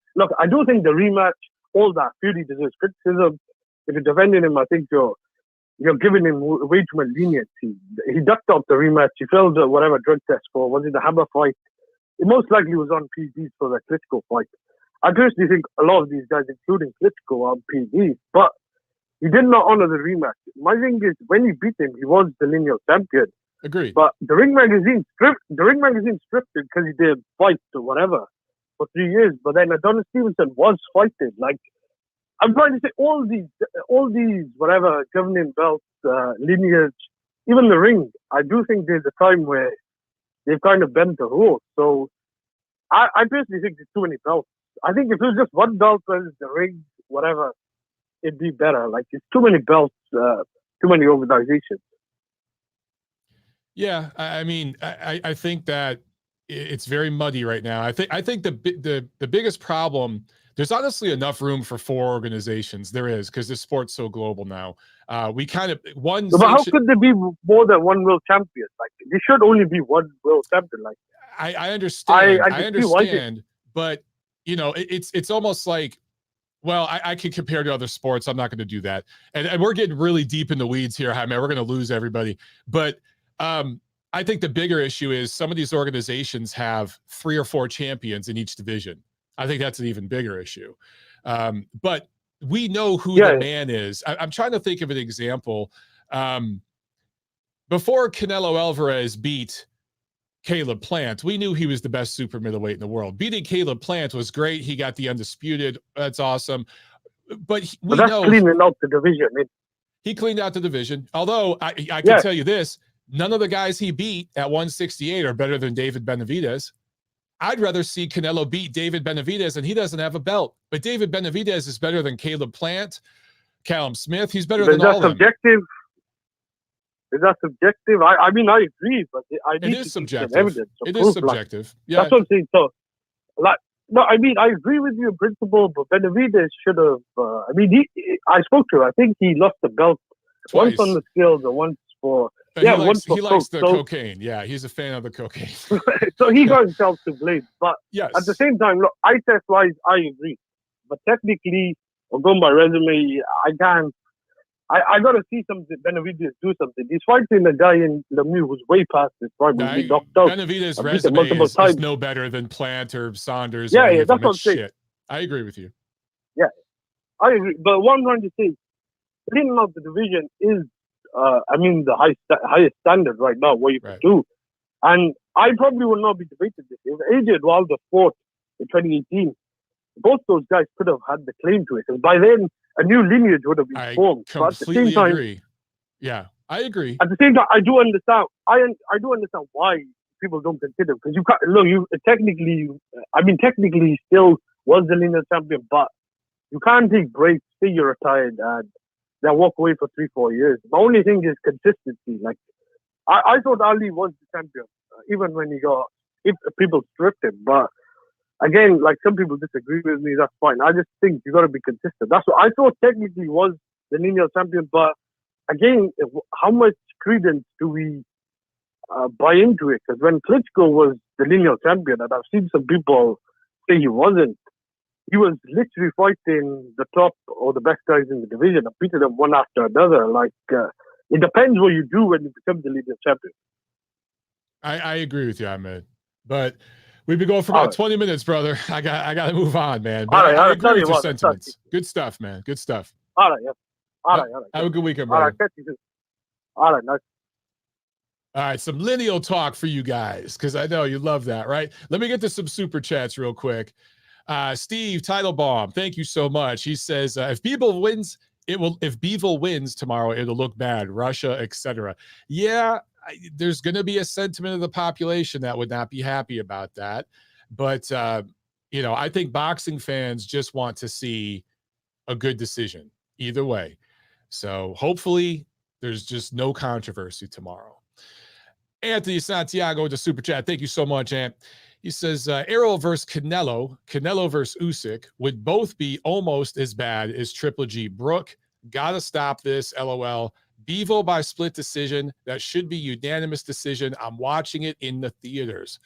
think the rematch, all that, Fury deserves criticism. If you're defending him, I think you're giving him way too much leniency. He ducked out the rematch. He failed whatever drug test for. Was it the Hammer fight? It most likely was on PEDs for the Klitschko fight. I personally think a lot of these guys, including Klitschko, are on PEDs, but he did not honor the rematch. My thing is, when he beat him, he was the lineal champion. Agreed. But the Ring magazine stripped him because he did fight or whatever for 3 years. But then Adonis Stevenson was fighting. Like, I'm trying to say, all these whatever governing belts, lineage, even the Ring. I do think there's a time where they've kind of bent the rules. So I personally think there's too many belts. I think if it was just one belt versus the Ring, whatever, it'd be better. Like, it's too many belts, too many organizations. Yeah, I mean, I think that it's very muddy right now. I think the biggest problem, there's honestly enough room for 4 organizations. There is, because the sport's so global now. We kind of one. No, but how could there be more than one world champion? Like, there should only be one world champion. Like, I understand. I understand, understand, but you know, it's almost like, well, I could compare to other sports. I'm not going to do that. And we're getting really deep in the weeds here, Jaime. We're going to lose everybody. But I think the bigger issue is some of these organizations have 3 or 4 champions in each division. I think that's an even bigger issue. But we know who the man is. I'm trying to think of an example. Before Canelo Alvarez beat Caleb Plant, we knew he was the best super middleweight in the world. Beating Caleb Plant was great. He got the undisputed. That's awesome. But that's cleaning out the division. He cleaned out the division. Although I can tell you this, none of the guys he beat at 168 are better than David Benavidez. I'd rather see Canelo beat David Benavidez, and he doesn't have a belt. But David Benavidez is better than Caleb Plant, Callum Smith. He's better than all of them. Is that subjective? I mean, I agree, but it is subjective. Evidence. It is subjective. Yeah, that's what I'm saying. So, like, no, I mean, I agree with you in principle, but Benavidez should have. I spoke to him. I think he lost the belt twice. Once on the scales and once for. He likes the cocaine. Yeah, he's a fan of the cocaine. So he got himself to blame. But at the same time, look, eye test wise, I agree. But technically, or going by resume, I can't. I got to see something. Benavidez do something. He's fighting a guy in Lemieux who's way past his prime. He's knocked out. Benavidez' resume is no better than Plant or Saunders. Yeah, that's what I'm saying. I agree with you. Yeah, I agree. But what I'm trying to say, cleaning out the division is, the highest standard right now, what you can do. And I probably will not be debated this. If AJ Wilder fought in 2018, both those guys could have had the claim to it. Because by then, a new lineage would have been formed. I completely agree. Yeah, I agree. At the same time, I do understand. I do understand why people don't consider, because you can't look. Technically he still was the lineal champion, but you can't take breaks, say you're retired, and then walk away for 3-4 years. The only thing is consistency. Like I thought Ali was the champion, even when if people stripped him, but. Again, like some people disagree with me, that's fine. I just think you got to be consistent. That's what I thought technically was the lineal champion. But again, how much credence do we buy into it? Because when Klitschko was the lineal champion, and I've seen some people say he wasn't, he was literally fighting the top or the best guys in the division and beating them one after another. Like It depends what you do when you become the lineal champion. I agree with you, Ahmed. But we've been going for All about right. 20 minutes, brother. I got to move on, man. All But right, I all right. agree Tell with you your what, sentiments. Good stuff, man. Good stuff. all right, yeah. All right, all right. Have a good weekend, All brother. right, catch you soon. All right, nice. All right, some lineal talk for you guys, because I know you love that, right? Let me get to some super chats real quick. Steve Teitelbaum, thank you so much. He says, if Bivol wins, it will. If Bivol wins tomorrow, it'll look bad. Russia, etc. Yeah, there's going to be a sentiment of the population that would not be happy about that. But I think boxing fans just want to see a good decision either way. So hopefully, there's just no controversy tomorrow. Anthony Santiago with the super chat. Thank you so much, Ant. He says, Errol versus Canelo versus Usyk would both be almost as bad as Triple G. Brooke, gotta stop this, LOL. Bivol by split decision. That should be unanimous decision. I'm watching it in the theaters.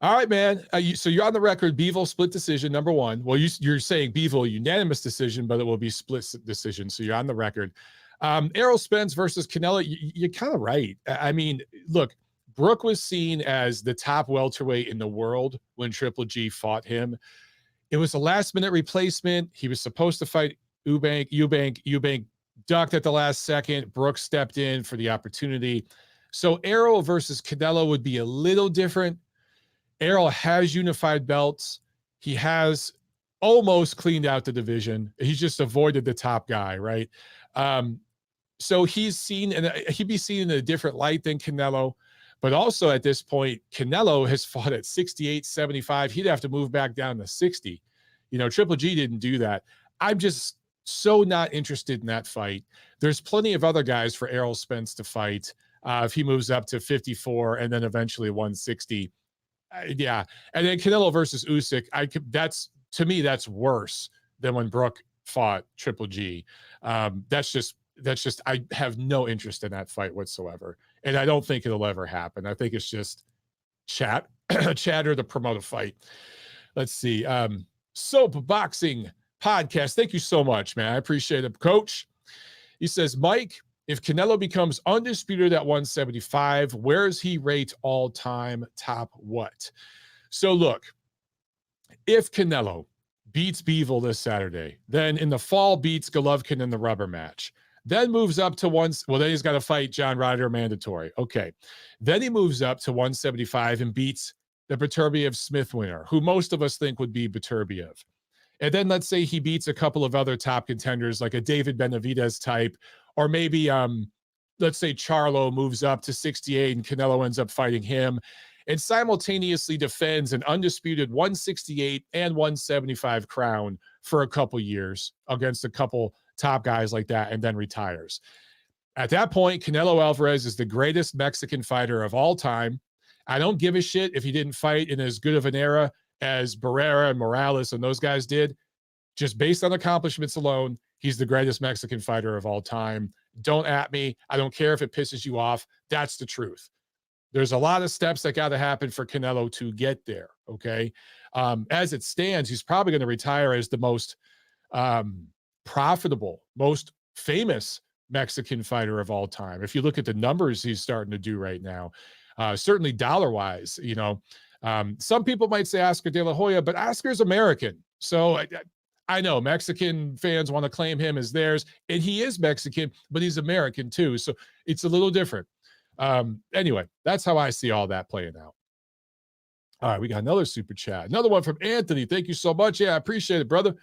All right, man. So you're on the record, Bivol split decision, number one. Well, you're saying Bivol unanimous decision, but it will be split decision. So you're on the record. Errol Spence versus Canelo, you're kind of right. I mean, look, Brooke was seen as the top welterweight in the world when Triple G fought him. It was a last-minute replacement. He was supposed to fight Eubank ducked at the last second. Brooke stepped in for the opportunity. So Errol versus Canelo would be a little different. Errol has unified belts. He has almost cleaned out the division. He's just avoided the top guy, right? So he's seen, and he'd be seen in a different light than Canelo. But also at this point, Canelo has fought at 68, 75. He'd have to move back down to 60. Triple G didn't do that. I'm just so not interested in that fight. There's plenty of other guys for Errol Spence to fight if he moves up to 54 and then eventually 160. Yeah. And then Canelo versus Usyk, to me, that's worse than when Brooke fought Triple G. That's just, I have no interest in that fight whatsoever. And I don't think it'll ever happen. I think it's just chatter to promote a fight. Let's see. Soap Boxing Podcast. Thank you so much, man. I appreciate it. Coach, he says, Mike, if Canelo becomes undisputed at 175, where does he rate all time top what? So look, if Canelo beats Bivol this Saturday, then in the fall beats Golovkin in the rubber match, then moves up to then he's got to fight John Ryder mandatory. Okay. Then he moves up to 175 and beats the Beterbiev Smith winner, who most of us think would be Beterbiev. And then let's say he beats a couple of other top contenders, like a David Benavidez type, or maybe let's say Charlo moves up to 68 and Canelo ends up fighting him, and simultaneously defends an undisputed 168 and 175 crown for a couple years against a couple top guys like that, and then retires. At that point, Canelo Alvarez is the greatest Mexican fighter of all time. I don't give a shit if he didn't fight in as good of an era as Barrera and Morales and those guys did. Just based on accomplishments alone, he's the greatest Mexican fighter of all time. Don't at me. I don't care if it pisses you off. That's the truth. There's a lot of steps that got to happen for Canelo to get there, okay? As it stands, he's probably going to retire as the most profitable, most famous Mexican fighter of all time. If you look at the numbers he's starting to do right now, certainly dollar-wise, some people might say Oscar De La Hoya, but Oscar's American. So I know Mexican fans want to claim him as theirs, and he is Mexican, but he's American too. So it's a little different. Anyway, that's how I see all that playing out. All right, we got another super chat. Another one from Anthony. Thank you so much. Yeah, I appreciate it, brother.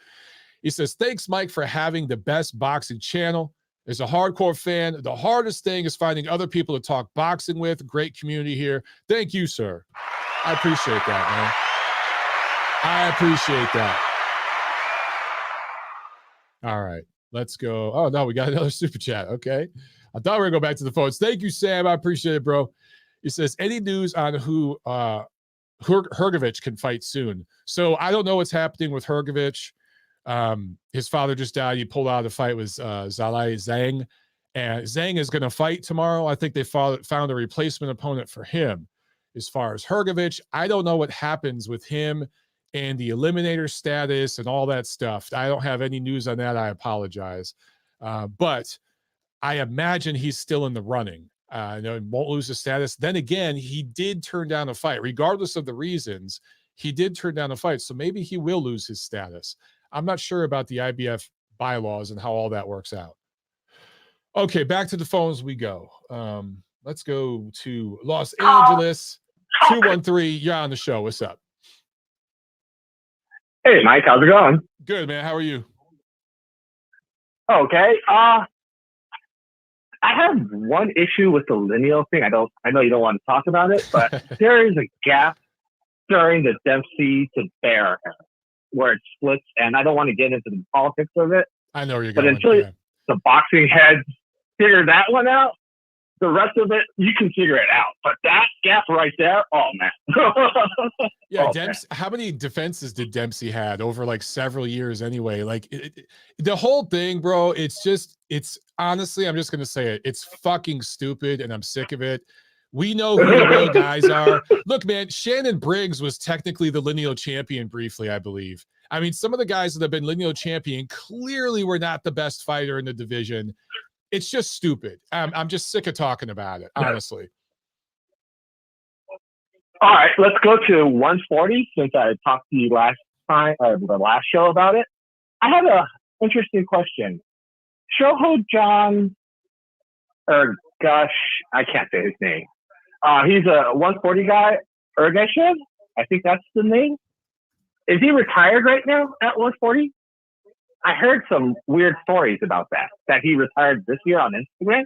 He says, thanks, Mike, for having the best boxing channel. As a hardcore fan, the hardest thing is finding other people to talk boxing with. Great community here. Thank you, sir. I appreciate that, man. I appreciate that. All right, let's go. Oh, no, we got another super chat. Okay. I thought we were going to go back to the phones. Thank you, Sam. I appreciate it, bro. He says, any news on who Hrgovic can fight soon? So I don't know what's happening with Hrgovic. His father just died. He pulled out of the fight with Zhilei Zhang. And Zhang is going to fight tomorrow. I think they found a replacement opponent for him. As far as Hrgovic, I don't know what happens with him and the eliminator status and all that stuff. I don't have any news on that. I apologize. But I imagine he's still in the running. No, won't lose his status. Then again, he did turn down a fight, regardless of the reasons. He did turn down a fight, so maybe he will lose his status. I'm not sure about the IBF bylaws and how all that works out. Okay, back to the phones we go. Let's go to Los Angeles. 213, you're on the show. What's up? Hey, Mike, how's it going? Good, man. How are you? Okay. I have one issue with the lineal thing. I know you don't want to talk about it, but there is a gap during the Dempsey to Bear era where it splits, and I don't want to get into the politics of it. I know where you're but going. until the boxing heads figure that one out, the rest of it, you can figure it out. But that gap right there, oh, man. Yeah, Dempsey, how many defenses did Dempsey had over like several years anyway? Like the whole thing, bro, it's honestly, I'm just going to say it. It's fucking stupid and I'm sick of it. We know who the real guys are. Look, man, Shannon Briggs was technically the lineal champion briefly, I believe. I mean, some of the guys that have been lineal champion clearly were not the best fighter in the division. It's just stupid. I'm just sick of talking about it, honestly. All right, let's go to 140 since I talked to you last time, the last show about it. I have a interesting question. Shoho John, or gosh, I can't say his name. He's a 140 guy, Ergashev. I think that's the name. Is he retired right now at 140? I heard some weird stories about that he retired this year on Instagram.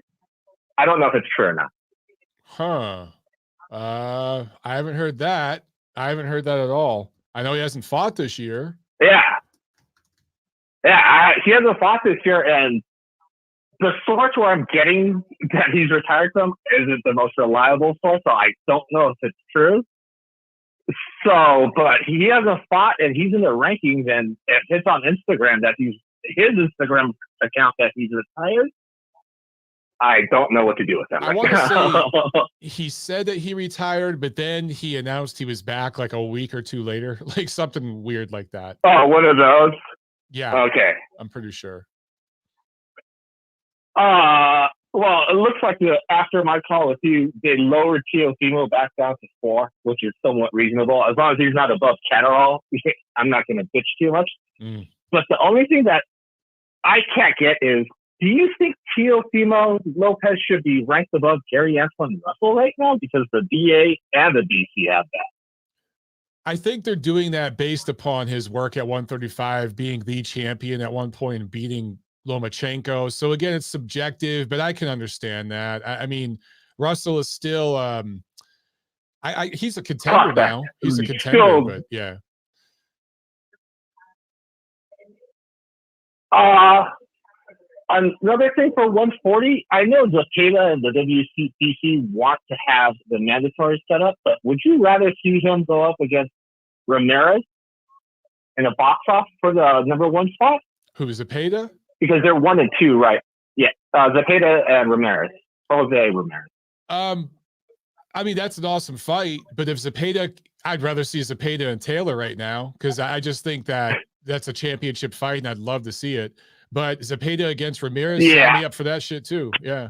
I don't know if it's true or not. Huh. I haven't heard that. I haven't heard that at all. I know he hasn't fought this year. Yeah. Yeah, he hasn't fought this year, and the source where I'm getting that he's retired from isn't the most reliable source, so I don't know if it's true. So, but he hasn't fought, and he's in the rankings, and if it's on Instagram that his Instagram account that he's retired, I don't know what to do with that. I want to say he said that he retired, but then he announced he was back like a week or two later, like something weird like that. Oh, one of those? Yeah. Okay. I'm pretty sure. Well, it looks like after my call with you, they lowered Teofimo back down to 4, which is somewhat reasonable. As long as he's not above Catterall, I'm not going to bitch too much. But the only thing that I can't get is, do you think Teofimo Lopez should be ranked above Gary Antoine Russell right now? Because the BA and the BC have that. I think they're doing that based upon his work at 135, being the champion at one point and beating Lomachenko. So again, it's subjective, but I can understand that. I mean, Russell is still he's a contender now. He's a contender, but yeah. Another thing for 140, I know Zepeda and the WCPC want to have the mandatory set up, but would you rather see him go up against Ramirez in a box-off for the number 1 spot? Who is Zepeda? Because they're 1 and 2, right? Yeah, Zepeda and Ramirez. Jose Ramirez. I mean, that's an awesome fight, but if Zepeda, I'd rather see Zepeda and Taylor right now, because I just think that that's a championship fight, and I'd love to see it. But Zepeda against Ramirez, sign me up for that shit too. Yeah.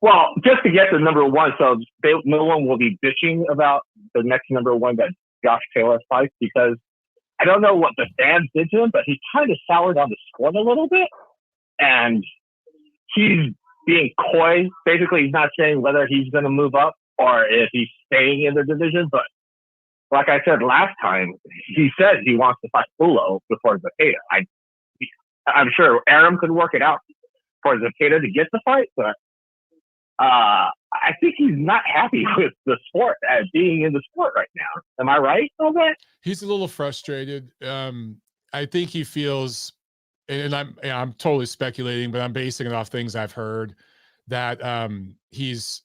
Well, just to get to number 1, so no one will be bitching about the next number 1 that Josh Taylor fights, because I don't know what the fans did to him, but he kind of soured on the squad a little bit, and he's being coy. Basically, he's not saying whether he's going to move up or if he's staying in the division. But like I said last time, he said he wants to fight Ulo before Zepeda. I'm sure Aram could work it out for Zepeda to get the fight, but I think he's not happy with the sport as being in the sport right now. Am I right on that? He's a little frustrated. I think he feels, and I'm totally speculating, but I'm basing it off things I've heard, that he's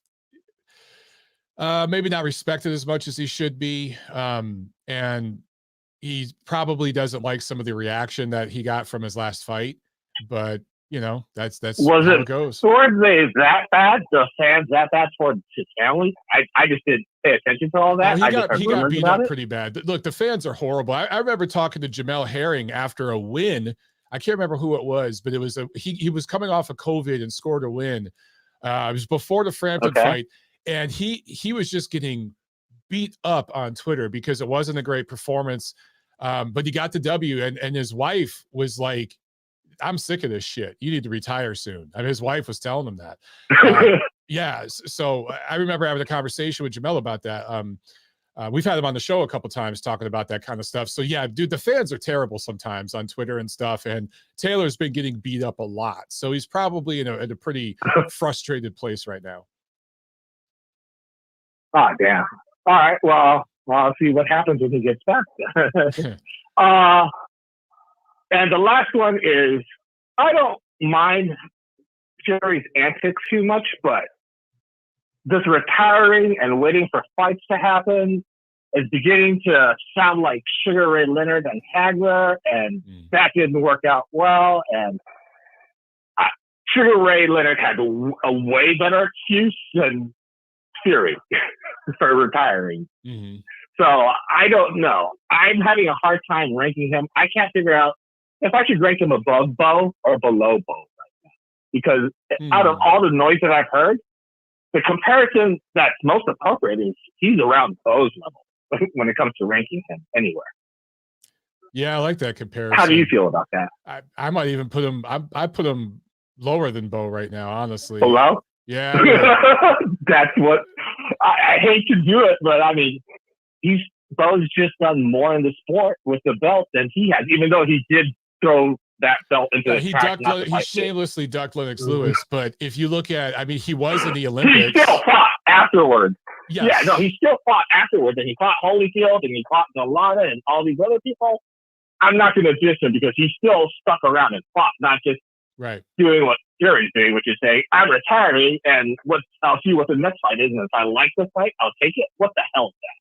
maybe not respected as much as he should be, and he probably doesn't like some of the reaction that he got from his last fight. But you know, that's was how it it goes. Towards that bad? The fans that bad towards his family? I just didn't pay attention to all that. He got beat up pretty bad. Look, the fans are horrible. I remember talking to Jamel Herring after a win. I can't remember who it was, but it was he was coming off of COVID and scored a win. It was before the Frampton fight, and he was just getting beat up on Twitter because it wasn't a great performance. But he got the W, and his wife was like, I'm sick of this shit. You need to retire soon. I mean, his wife was telling him that. Yeah. So I remember having a conversation with Jamel about that. We've had him on the show a couple times talking about that kind of stuff. So yeah, dude, the fans are terrible sometimes on Twitter and stuff. And Taylor's been getting beat up a lot. So he's probably in a pretty frustrated place right now. Oh, damn. All right. Well, I'll see what happens when he gets back. And the last one is, I don't mind Fury's antics too much, but this retiring and waiting for fights to happen is beginning to sound like Sugar Ray Leonard and Hagler, and that didn't work out well. And Sugar Ray Leonard had a way better excuse than Fury for retiring. So I don't know. I'm having a hard time ranking him. I can't figure out if I should rank him above Bo or below Bo right now. Because out of all the noise that I've heard, the comparison that's most appropriate is he's around Bo's level when it comes to ranking him anywhere. Yeah, I like that comparison. How do you feel about that? I might even put him, I put him lower than Bo right now, honestly. Below? Yeah. That's what, I hate to do it, but I mean, Bo's just done more in the sport with the belt than he has, even though he did throw that belt into he shamelessly ducked Lennox Lewis. But if you look at, I mean, he was in the Olympics. He still fought afterwards. Yes. Yeah, no, he still fought afterwards, and he fought Holyfield, and he fought Galata, and all these other people. I'm not going to diss him because he still stuck around and fought, not just doing what Fury's doing, which is saying, I'm retiring, and I'll see what the next fight is, and if I like the fight, I'll take it. What the hell is that?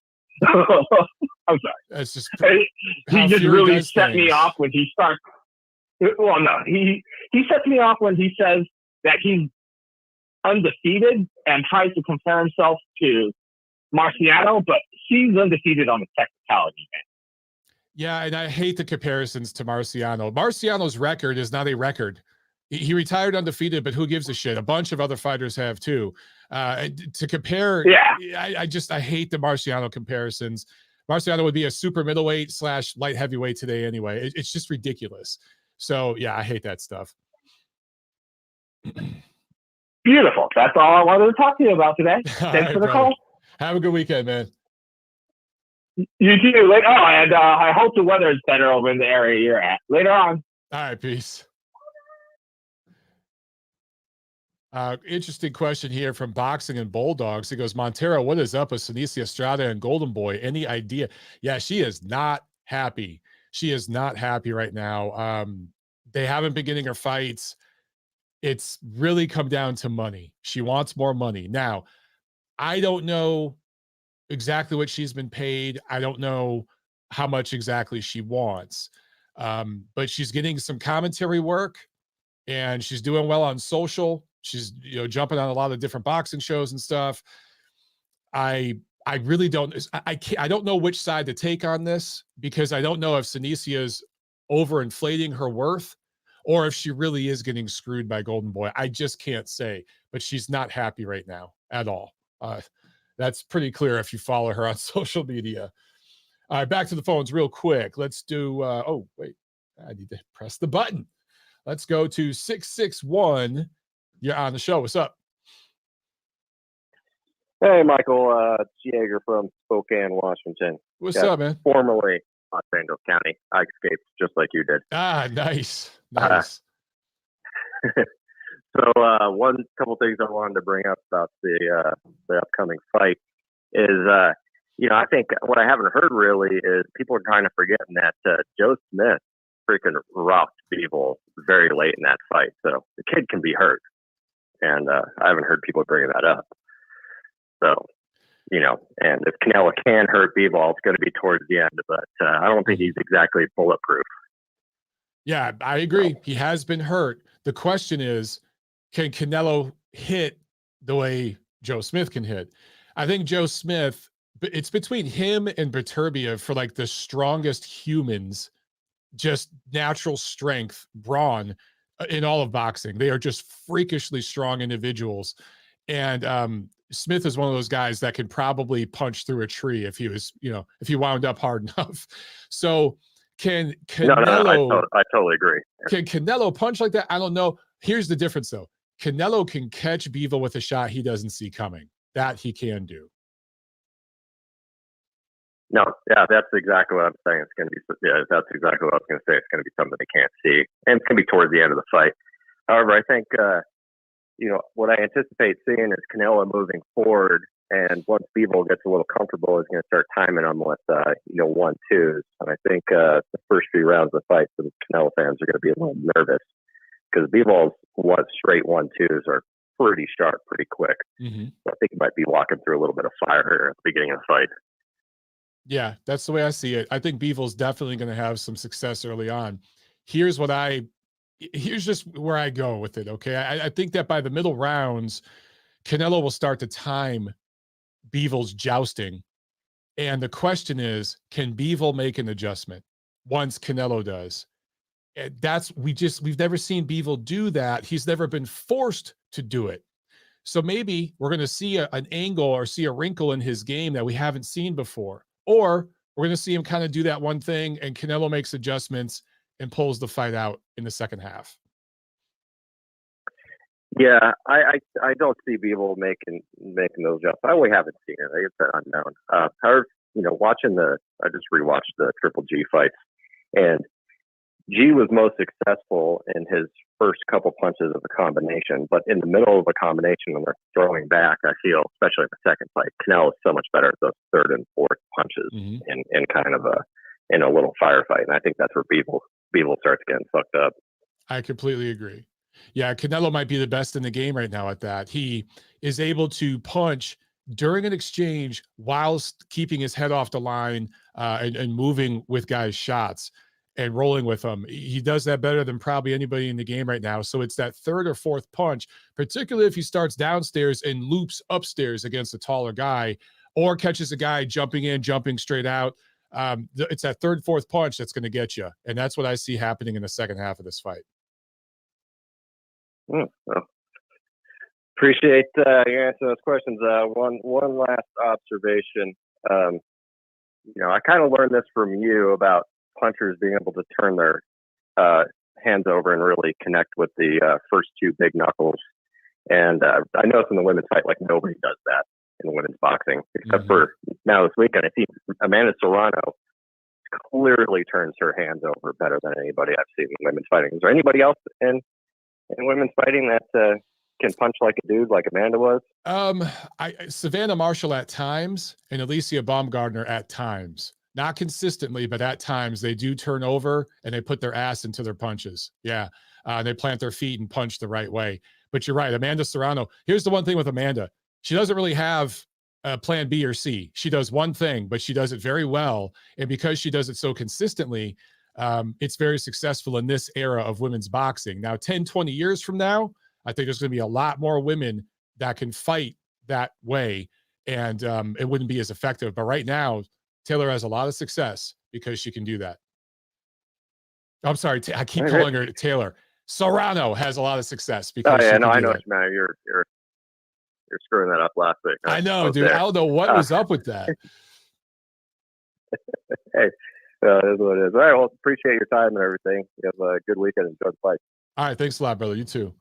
I'm sorry. That's just he just really set me off when he starts. Well, no, he sets me off when he says that he's undefeated and tries to compare himself to Marciano, but he's undefeated on the technicality, man. Yeah, and I hate the comparisons to Marciano. Marciano's record is not a record. He retired undefeated, but who gives a shit? A bunch of other fighters have too. To compare, I hate the Marciano comparisons. Marciano would be a super middleweight / light heavyweight today anyway. It's just ridiculous. So yeah, I hate that stuff. Beautiful. That's all I wanted to talk to you about today. Thanks for the call. Have a good weekend, man. You too. And I hope the weather is better over in the area you're at. Later on. All right, peace. Interesting question here from Boxing and Bulldogs. He goes, Montero, what is up with Senicia Estrada and Golden Boy? Any idea? Yeah, she is not happy. She is not happy right now. They haven't been getting her fights. It's really come down to money. She wants more money. Now, I don't know exactly what she's been paid. I don't know how much exactly she wants. But she's getting some commentary work, and she's doing well on social. She's jumping on a lot of different boxing shows and stuff. I really don't. I don't know which side to take on this, because I don't know if Senicia's overinflating her worth or if she really is getting screwed by Golden Boy. I just can't say, but she's not happy right now at all. That's pretty clear if you follow her on social media. All right, back to the phones real quick. Let's do, oh, wait, I need to press the button. Let's go to 661. You're on the show. What's up? Hey, Michael. It's Jaeger from Spokane, Washington. What's up, man? Formerly Los Angeles County. I escaped just like you did. Ah, nice. Nice. So one couple things I wanted to bring up about the upcoming fight is, I think what I haven't heard really is people are kind of forgetting that Joe Smith freaking rocked Bivol very late in that fight. So the kid can be hurt. And I haven't heard people bringing that up. So, and if Canelo can hurt Bivol, it's going to be towards the end. But I don't think he's exactly bulletproof. Yeah, I agree. He has been hurt. The question is, can Canelo hit the way Joe Smith can hit? I think Joe Smith, it's between him and Beterbiev for like the strongest humans just natural strength, brawn in all of boxing. They are just freakishly strong individuals. And Smith is one of those guys that can probably punch through a tree if he was, if he wound up hard enough. So can Canelo, no, I totally agree. can Canelo punch like that? I don't know. Here's the difference though. Canelo can catch Bivol with a shot he doesn't see coming. That he can do. No, yeah, that's exactly what I'm saying. It's going to be, that's exactly what I was going to say. It's going to be something they can't see, and it's going to be towards the end of the fight. However, I think, what I anticipate seeing is Canelo moving forward, and once Bivol gets a little comfortable, is going to start timing them with, 1-2s. And I think the first few rounds of the fight, the Canelo fans are going to be a little nervous because Bivol's straight 1-2s are pretty sharp, pretty quick. Mm-hmm. So I think he might be walking through a little bit of fire here at the beginning of the fight. Yeah, that's the way I see it. I think Bivol's definitely going to have some success early on. Here's just where I go with it. Okay. I think that by the middle rounds, Canelo will start to time Bivol's jousting. And the question is, can Bivol make an adjustment once Canelo does? And we've never seen Bivol do that. He's never been forced to do it. So maybe we're going to see an angle or see a wrinkle in his game that we haven't seen before. Or we're going to see him kind of do that one thing and Canelo makes adjustments and pulls the fight out in the second half. Yeah, I don't see Bivol making those adjustments. I really haven't seen it. It's an unknown. However, I just rewatched the Triple G fights, and G was most successful in his first couple punches of the combination, but in the middle of a combination when they're throwing back, I feel, especially in the second fight, Canelo is so much better at those third and fourth punches in kind of in a little firefight. And I think that's where Bivol starts getting fucked up. I completely agree. Yeah, Canelo might be the best in the game right now at that. He is able to punch during an exchange whilst keeping his head off the line and moving with guys' shots and rolling with them. He does that better than probably anybody in the game right now. So it's that third or fourth punch, particularly if he starts downstairs and loops upstairs against a taller guy or catches a guy jumping in, jumping straight out. It's that third, fourth punch that's going to get you. And that's what I see happening in the second half of this fight. Well, appreciate your answer to those questions. One last observation. I kind of learned this from you about punchers being able to turn their hands over and really connect with the first two big knuckles. And I noticed in the women's fight, like nobody does that in women's boxing, except for now this weekend. I see Amanda Serrano clearly turns her hands over better than anybody I've seen in women's fighting. Is there anybody else in women's fighting that can punch like a dude, like Amanda was? Savannah Marshall at times and Alicia Baumgartner at times. Not consistently, but at times they do turn over and they put their ass into their punches. Yeah. They plant their feet and punch the right way. But you're right. Amanda Serrano. Here's the one thing with Amanda. She doesn't really have a plan B or C. She does one thing, but she does it very well. And because she does it so consistently, it's very successful in this era of women's boxing. Now, 10, 20 years from now, I think there's going to be a lot more women that can fight that way. And it wouldn't be as effective. But right now, Taylor has a lot of success because she can do that. I'm sorry, I keep calling her Taylor. Serrano has a lot of success because I know what you mean. You're screwing that up last week. I know, dude. I don't know what was up with that. Hey, that is what it is. All right, well, appreciate your time and everything. You have a good weekend. Enjoy the fight. All right, thanks a lot, brother. You too.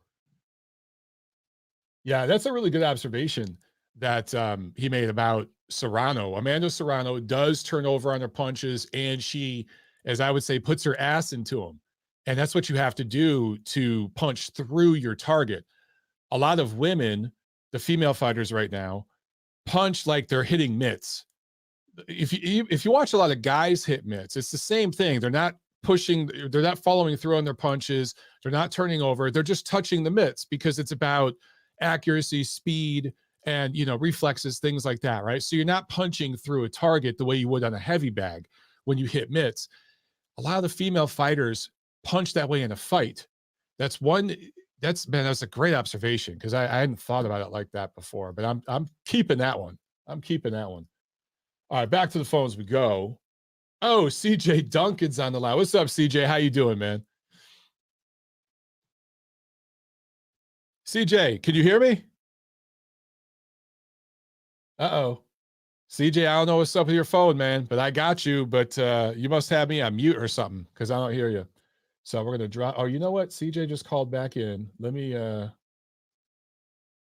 Yeah, that's a really good observation that he made about Serrano. Amanda Serrano does turn over on her punches, and she, as I would say, puts her ass into them. And that's what you have to do to punch through your target. A lot of women, the female fighters right now, punch like they're hitting mitts. If you watch a lot of guys hit mitts, it's the same thing. They're not pushing, they're not following through on their punches, they're not turning over, they're just touching the mitts because it's about accuracy, speed, and reflexes, things like that, right? So you're not punching through a target the way you would on a heavy bag when you hit mitts. A lot of the female fighters punch that way in a fight. That's a great observation because I hadn't thought about it like that before, but I'm keeping that one. I'm keeping that one. All right, back to the phones we go. Oh, CJ Duncan's on the line. What's up, CJ? How you doing, man? CJ, can you hear me? Uh-oh. CJ, I don't know what's up with your phone, man, but I got you. But you must have me on mute or something because I don't hear you. So we're gonna drop. Oh, you know what? CJ just called back in. Let me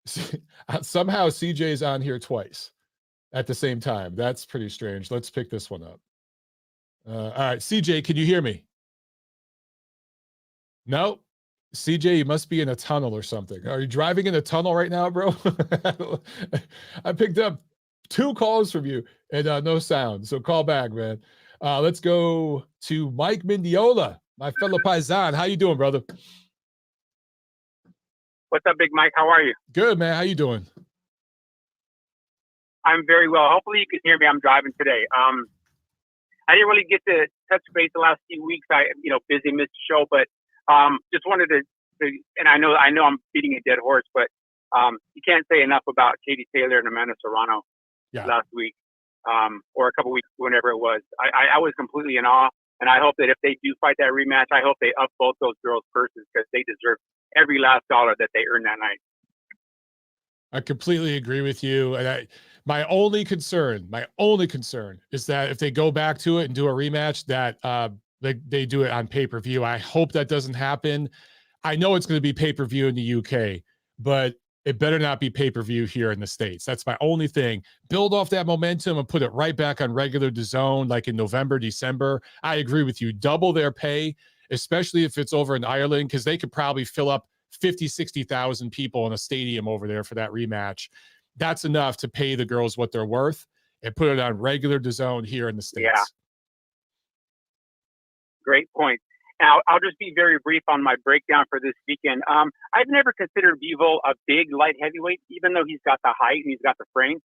somehow CJ's on here twice at the same time. That's pretty strange. Let's pick this one up. All right, CJ, can you hear me? No. CJ, you must be in a tunnel or something. Are you driving in a tunnel right now, bro? I picked up 2 calls from you and no sound. So call back, man. Let's go to Mike Mendiola, my fellow Paisan. How you doing, brother? What's up, Big Mike? How are you? Good, man. How you doing? I'm very well. Hopefully you can hear me. I'm driving today. I didn't really get to touch base the last few weeks. Busy, missed the show, but just wanted to, and I know I'm beating a dead horse, but you can't say enough about Katie Taylor and Amanda Serrano last week, or a couple weeks, whenever it was. I was completely in awe, and I hope that if they do fight that rematch, I hope they up both those girls' purses because they deserve every last dollar that they earned that night. I completely agree with you. And my only concern is that if they go back to it and do a rematch, that they do it on pay-per-view. I hope that doesn't happen. I know it's going to be pay-per-view in the UK, but it better not be pay-per-view here in the States. That's my only thing. Build off that momentum and put it right back on regular DAZN like in November, December. I agree with you. Double their pay, especially if it's over in Ireland, because they could probably fill up 50, 60,000 people in a stadium over there for that rematch. That's enough to pay the girls what they're worth and put it on regular DAZN here in the States. Yeah. Great point. Now, I'll just be very brief on my breakdown for this weekend. I've never considered Bivol a big light heavyweight, even though he's got the height and he's got the frame.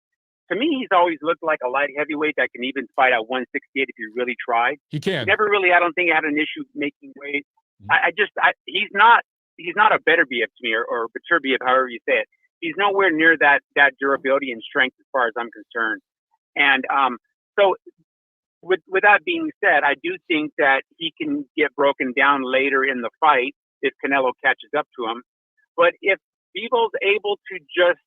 To me, he's always looked like a light heavyweight that can even fight at 168 if you really tried. He can. He never really, I don't think, had an issue making weight. He's not a better BF to me or mature BF, however you say it. He's nowhere near that durability and strength as far as I'm concerned. And so with that being said, I do think that he can get broken down later in the fight if Canelo catches up to him. But if Bivol's able to just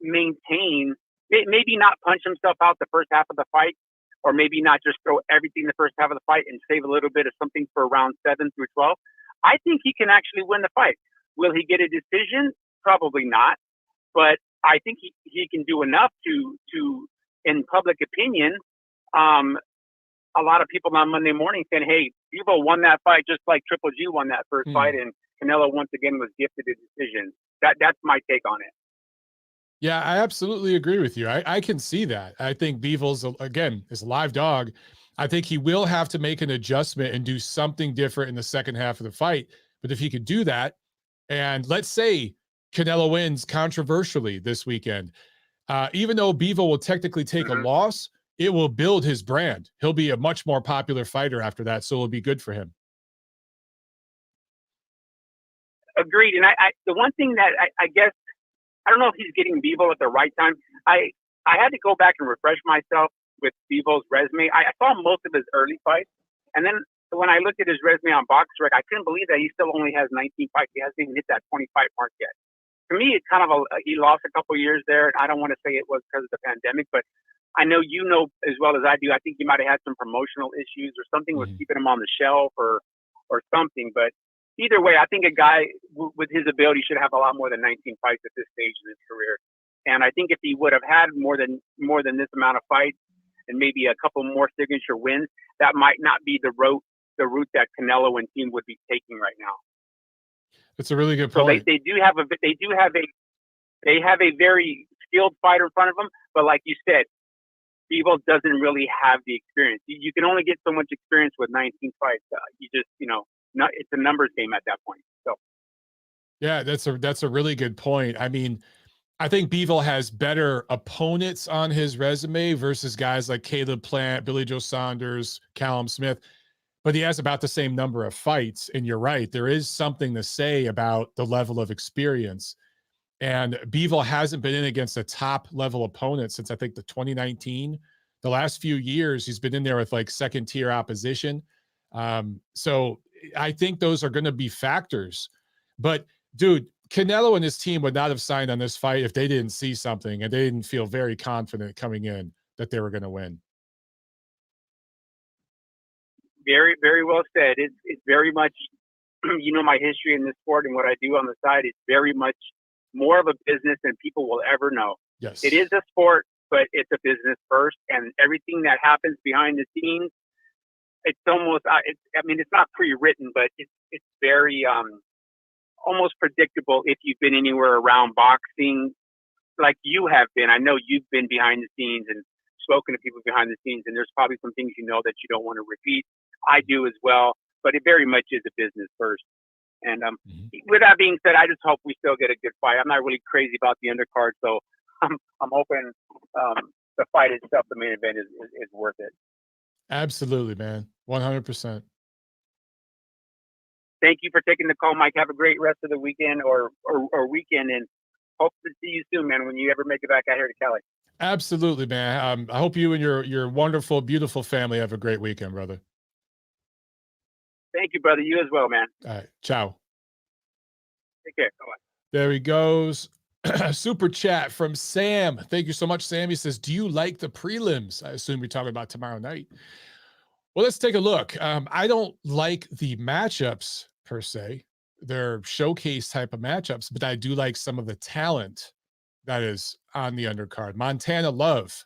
maintain, maybe not punch himself out the first half of the fight, or maybe not just throw everything the first half of the fight and save a little bit of something for round 7 through 12, I think he can actually win the fight. Will he get a decision? Probably not. But I think he can do enough to in public opinion, a lot of people on Monday morning saying, hey, Bivol won that fight just like Triple G won that first fight, and Canelo once again was gifted a decision. That's my take on it. Yeah, I absolutely agree with you. I can see that. I think Bivol's, again, is a live dog. I think he will have to make an adjustment and do something different in the second half of the fight. But if he could do that, and let's say Canelo wins controversially this weekend, even though Bivol will technically take a loss, it will build his brand. He'll be a much more popular fighter after that, so it'll be good for him. Agreed. And the one thing that I guess, I don't know if he's getting Bivol at the right time. I had to go back and refresh myself with Bivol's resume. I saw most of his early fights, and then when I looked at his resume on BoxRec, I couldn't believe that he still only has 19 fights. He hasn't even hit that 20 fight mark yet. To me, it's kind of he lost a couple years there. I don't want to say it was because of the pandemic, but I know you know as well as I do. I think he might have had some promotional issues or something was keeping him on the shelf or something. But either way, I think a guy with his ability should have a lot more than 19 fights at this stage in his career. And I think if he would have had more than this amount of fights and maybe a couple more signature wins, that might not be the route that Canelo and team would be taking right now. That's a really good point. So they have a very skilled fighter in front of them, but like you said, Bivol doesn't really have the experience. You can only get so much experience with 19 fights. It's a numbers game at that point. So, yeah, that's a really good point. I mean, I think Bivol has better opponents on his resume versus guys like Caleb Plant, Billy Joe Saunders, Callum Smith, but he has about the same number of fights. And you're right, there is something to say about the level of experience. And Bivol hasn't been in against a top level opponent since I think the 2019 the last few years, he's been in there with like second tier opposition. So I think those are going to be factors. But dude, Canelo and his team would not have signed on this fight if they didn't see something and they didn't feel very confident coming in that they were going to win. Very, very well said. It's very much, you know, my history in this sport and what I do on the side is very much more of a business than people will ever know. Yes. It is a sport, but it's a business first, and everything that happens behind the scenes, it's almost, I mean, it's not pre-written, but it's very almost predictable if you've been anywhere around boxing like you have been. I know you've been behind the scenes and spoken to people behind the scenes, and there's probably some things you know that you don't want to repeat. I do as well, but it very much is a business first. And with that being said, I just hope we still get a good fight. I'm not really crazy about the undercard, so I'm hoping the fight itself, the main event, is worth it. Absolutely, man. 100%. Thank you for taking the call, Mike. Have a great rest of the weekend or weekend, and hope to see you soon, man, when you ever make it back out here to Cali. Absolutely, man. I hope you and your wonderful, beautiful family have a great weekend, brother. Thank you, brother. You as well, man. All right. Ciao. Take care. Bye-bye. There he goes. Super chat from Sam. Thank you so much, Sam. He says, do you like the prelims? I assume you're talking about tomorrow night. Well, let's take a look. I don't like the matchups per se. They're showcase type of matchups, but I do like some of the talent that is on the undercard. Montana Love,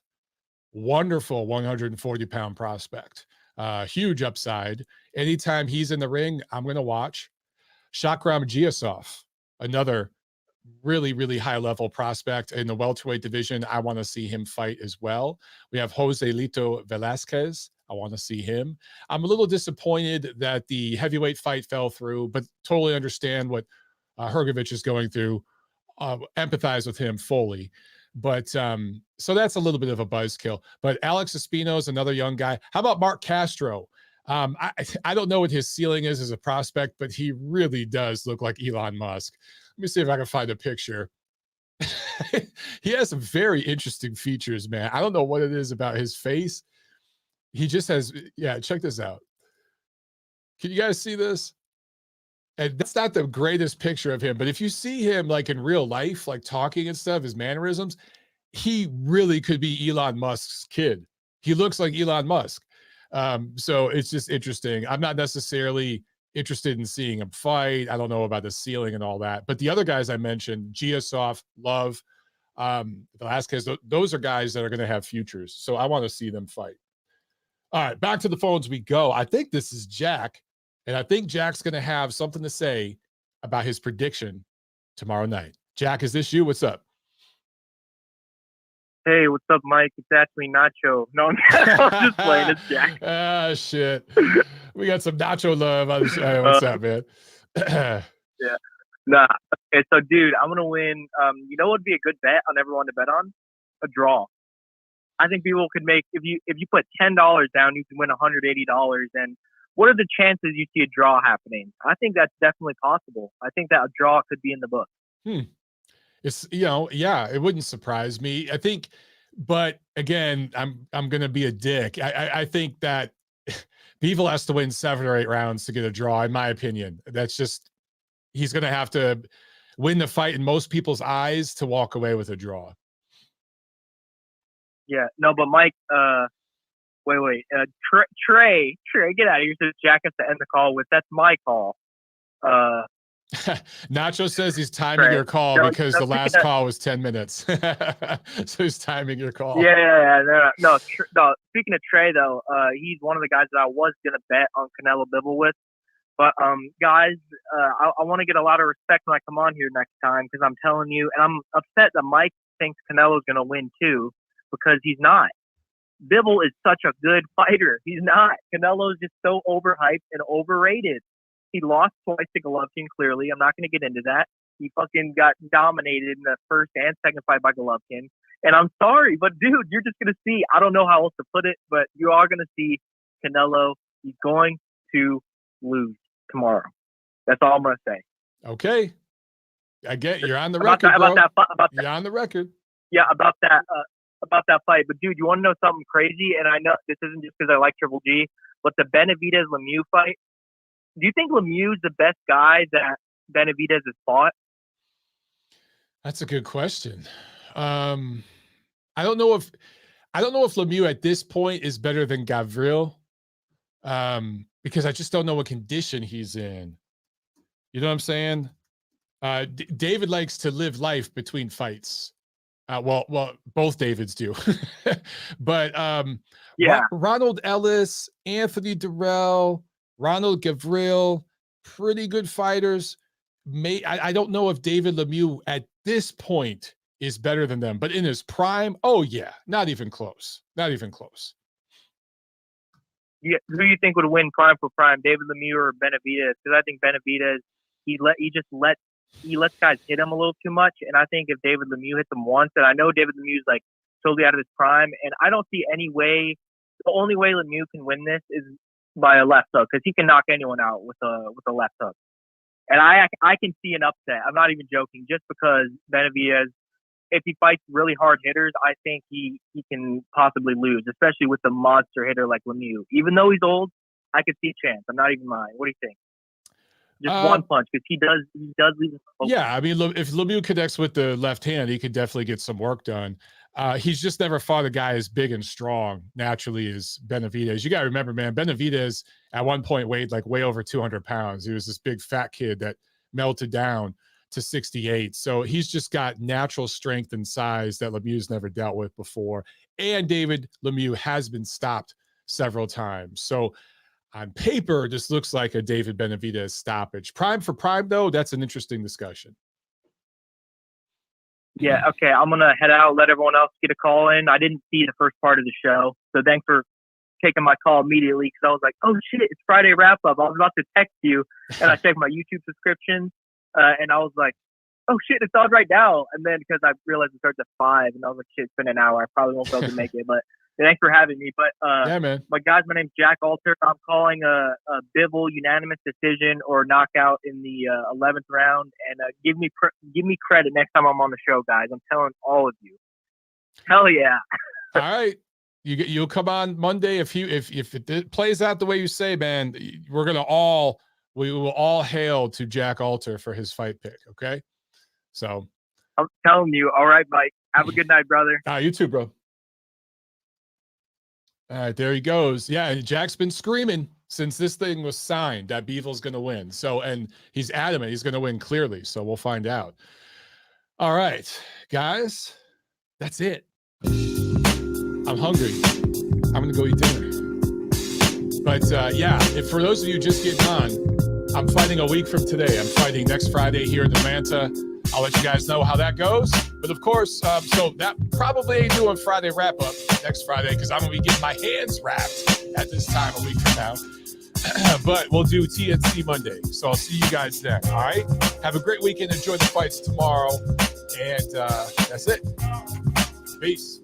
wonderful 140-pound prospect. Huge upside. Anytime he's in the ring, I'm going to watch. Shakram Giasov, another really, really high-level prospect in the welterweight division. I want to see him fight as well. We have Jose Lito Velasquez. I want to see him. I'm a little disappointed that the heavyweight fight fell through, but totally understand what Hrgovic is going through. Empathize with him fully. But so that's a little bit of a buzzkill. But Alex Espino is another young guy. How about Mark Castro? I don't know what his ceiling is as a prospect, but he really does look like Elon Musk. Let me see if I can find a picture. He has some very interesting features, man. I don't know what it is about his face. He just has, yeah, check this out. Can you guys see this? And that's not the greatest picture of him, but if you see him like in real life, like talking and stuff, his mannerisms, he really could be Elon Musk's kid. He looks like Elon Musk. So it's just interesting. I'm not necessarily interested in seeing him fight. I don't know about the ceiling and all that, but the other guys I mentioned, Giasov, Love, Velasquez, those are guys that are going to have futures. So I want to see them fight. All right, back to the phones we go. I think this is Jack, and I think Jack's going to have something to say about his prediction tomorrow night. Jack, is this you? What's up? Hey, what's up, Mike? It's actually Nacho. No, I'm just playing. It's Jack. Ah, shit. We got some Nacho love on the show. Hey, what's up, man? Yeah. Nah. Okay, so, dude, I'm going to win. You know what would be a good bet on everyone to bet on? A draw. I think people could make, if you put $10 down, you can win $180. And what are the chances you see a draw happening? I think that's definitely possible. I think that a draw could be in the book. It's, yeah, it wouldn't surprise me. I think, but again, I'm going to be a dick. I think that Bivol has to win 7 or 8 rounds to get a draw, in my opinion. That's just, he's going to have to win the fight in most people's eyes to walk away with a draw. Yeah, no, but Mike, wait, Trey, get out of here. So Jack has to end the call with, that's my call. Nacho says he's timing your call because the last call was 10 minutes. So he's timing your call. Yeah, no. Speaking of Trey, though, he's one of the guys that I was going to bet on Canelo Bivol with. But, guys, I want to get a lot of respect when I come on here next time because I'm telling you, and I'm upset that Mike thinks Canelo's going to win too because he's not. Bivol is such a good fighter. He's not. Canelo's just so overhyped and overrated. He lost twice to Golovkin, clearly. I'm not going to get into that. He fucking got dominated in the first and second fight by Golovkin. And I'm sorry, but dude, you're just going to see, I don't know how else to put it, but you are going to see Canelo. He's going to lose tomorrow. That's all I'm going to say. Okay. I get you're on the record, bro. You're on the record. Yeah, about that. about that fight. But dude, you want to know something crazy? And I know this isn't just because I like Triple G, but the Benavidez Lemieux fight. Do you think Lemieux's the best guy that Benavidez has fought? That's a good question. I don't know if Lemieux at this point is better than Gavril, because I just don't know what condition he's in. You know what I'm saying? David likes to live life between fights. Well, both Davids do. But Yeah. Ronald Ellis, Anthony Durrell, Ronald Gavril, pretty good fighters. I don't know if David Lemieux at this point is better than them, but in his prime, oh yeah, not even close. Not even close. Yeah, who do you think would win prime for prime, David Lemieux or Benavidez? Because I think Benavidez, he lets guys hit him a little too much, and I think if David Lemieux hits him once, and I know David Lemieux's like totally out of his prime, and I don't see any way. The only way Lemieux can win this is by a left hook, because he can knock anyone out with a left hook. And I can see an upset. I'm not even joking, just because Benavidez, if he fights really hard hitters, I think he can possibly lose, especially with a monster hitter like Lemieux. Even though he's old, I could see a chance. I'm not even lying. What do you think? Just one punch, because he does leave us open. Yeah, I mean, if Lemieux connects with the left hand, he could definitely get some work done. He's just never fought a guy as big and strong naturally as Benavidez. You got to remember, man, Benavidez at one point weighed like way over 200 pounds. He was this big fat kid that melted down to 68. So he's just got natural strength and size that Lemieux's never dealt with before. And David Lemieux has been stopped several times. So on paper, this looks like a David Benavidez stoppage. Prime for prime, though, that's an interesting discussion. Yeah, okay. I'm going to head out, let everyone else get a call in. I didn't see the first part of the show, so thanks for taking my call immediately, because I was like, oh, shit, it's Friday wrap-up. I was about to text you, and I checked my YouTube subscription, and I was like, oh, shit, it's on right now. And then because I realized it starts at 5, and I was like, shit, it's been an hour. I probably won't be able to make it, but thanks for having me. But yeah, man. My guys, my name's Jack Alter. I'm calling a Bivol unanimous decision or knockout in the 11th round. And give me credit next time I'm on the show, guys. I'm telling all of you. Hell yeah. All right. You'll come on Monday if it plays out the way you say, man. We will all hail to Jack Alter for his fight pick. Okay. So I'm telling you. All right, Mike. Have a good night, brother. You too, bro. All right, there he goes. Yeah, and Jack's been screaming since this thing was signed that Bivol's going to win. So, and he's adamant he's going to win clearly. So we'll find out. All right, guys, that's it. I'm hungry. I'm going to go eat dinner. But yeah, if for those of you just getting on, I'm fighting a week from today. I'm fighting next Friday here in Atlanta. I'll let you guys know how that goes. But of course, so that probably ain't doing Friday wrap-up next Friday, because I'm going to be getting my hands wrapped at this time a week from now. But we'll do TNC Monday. So I'll see you guys then, all right? Have a great weekend. Enjoy the fights tomorrow. And that's it. Peace.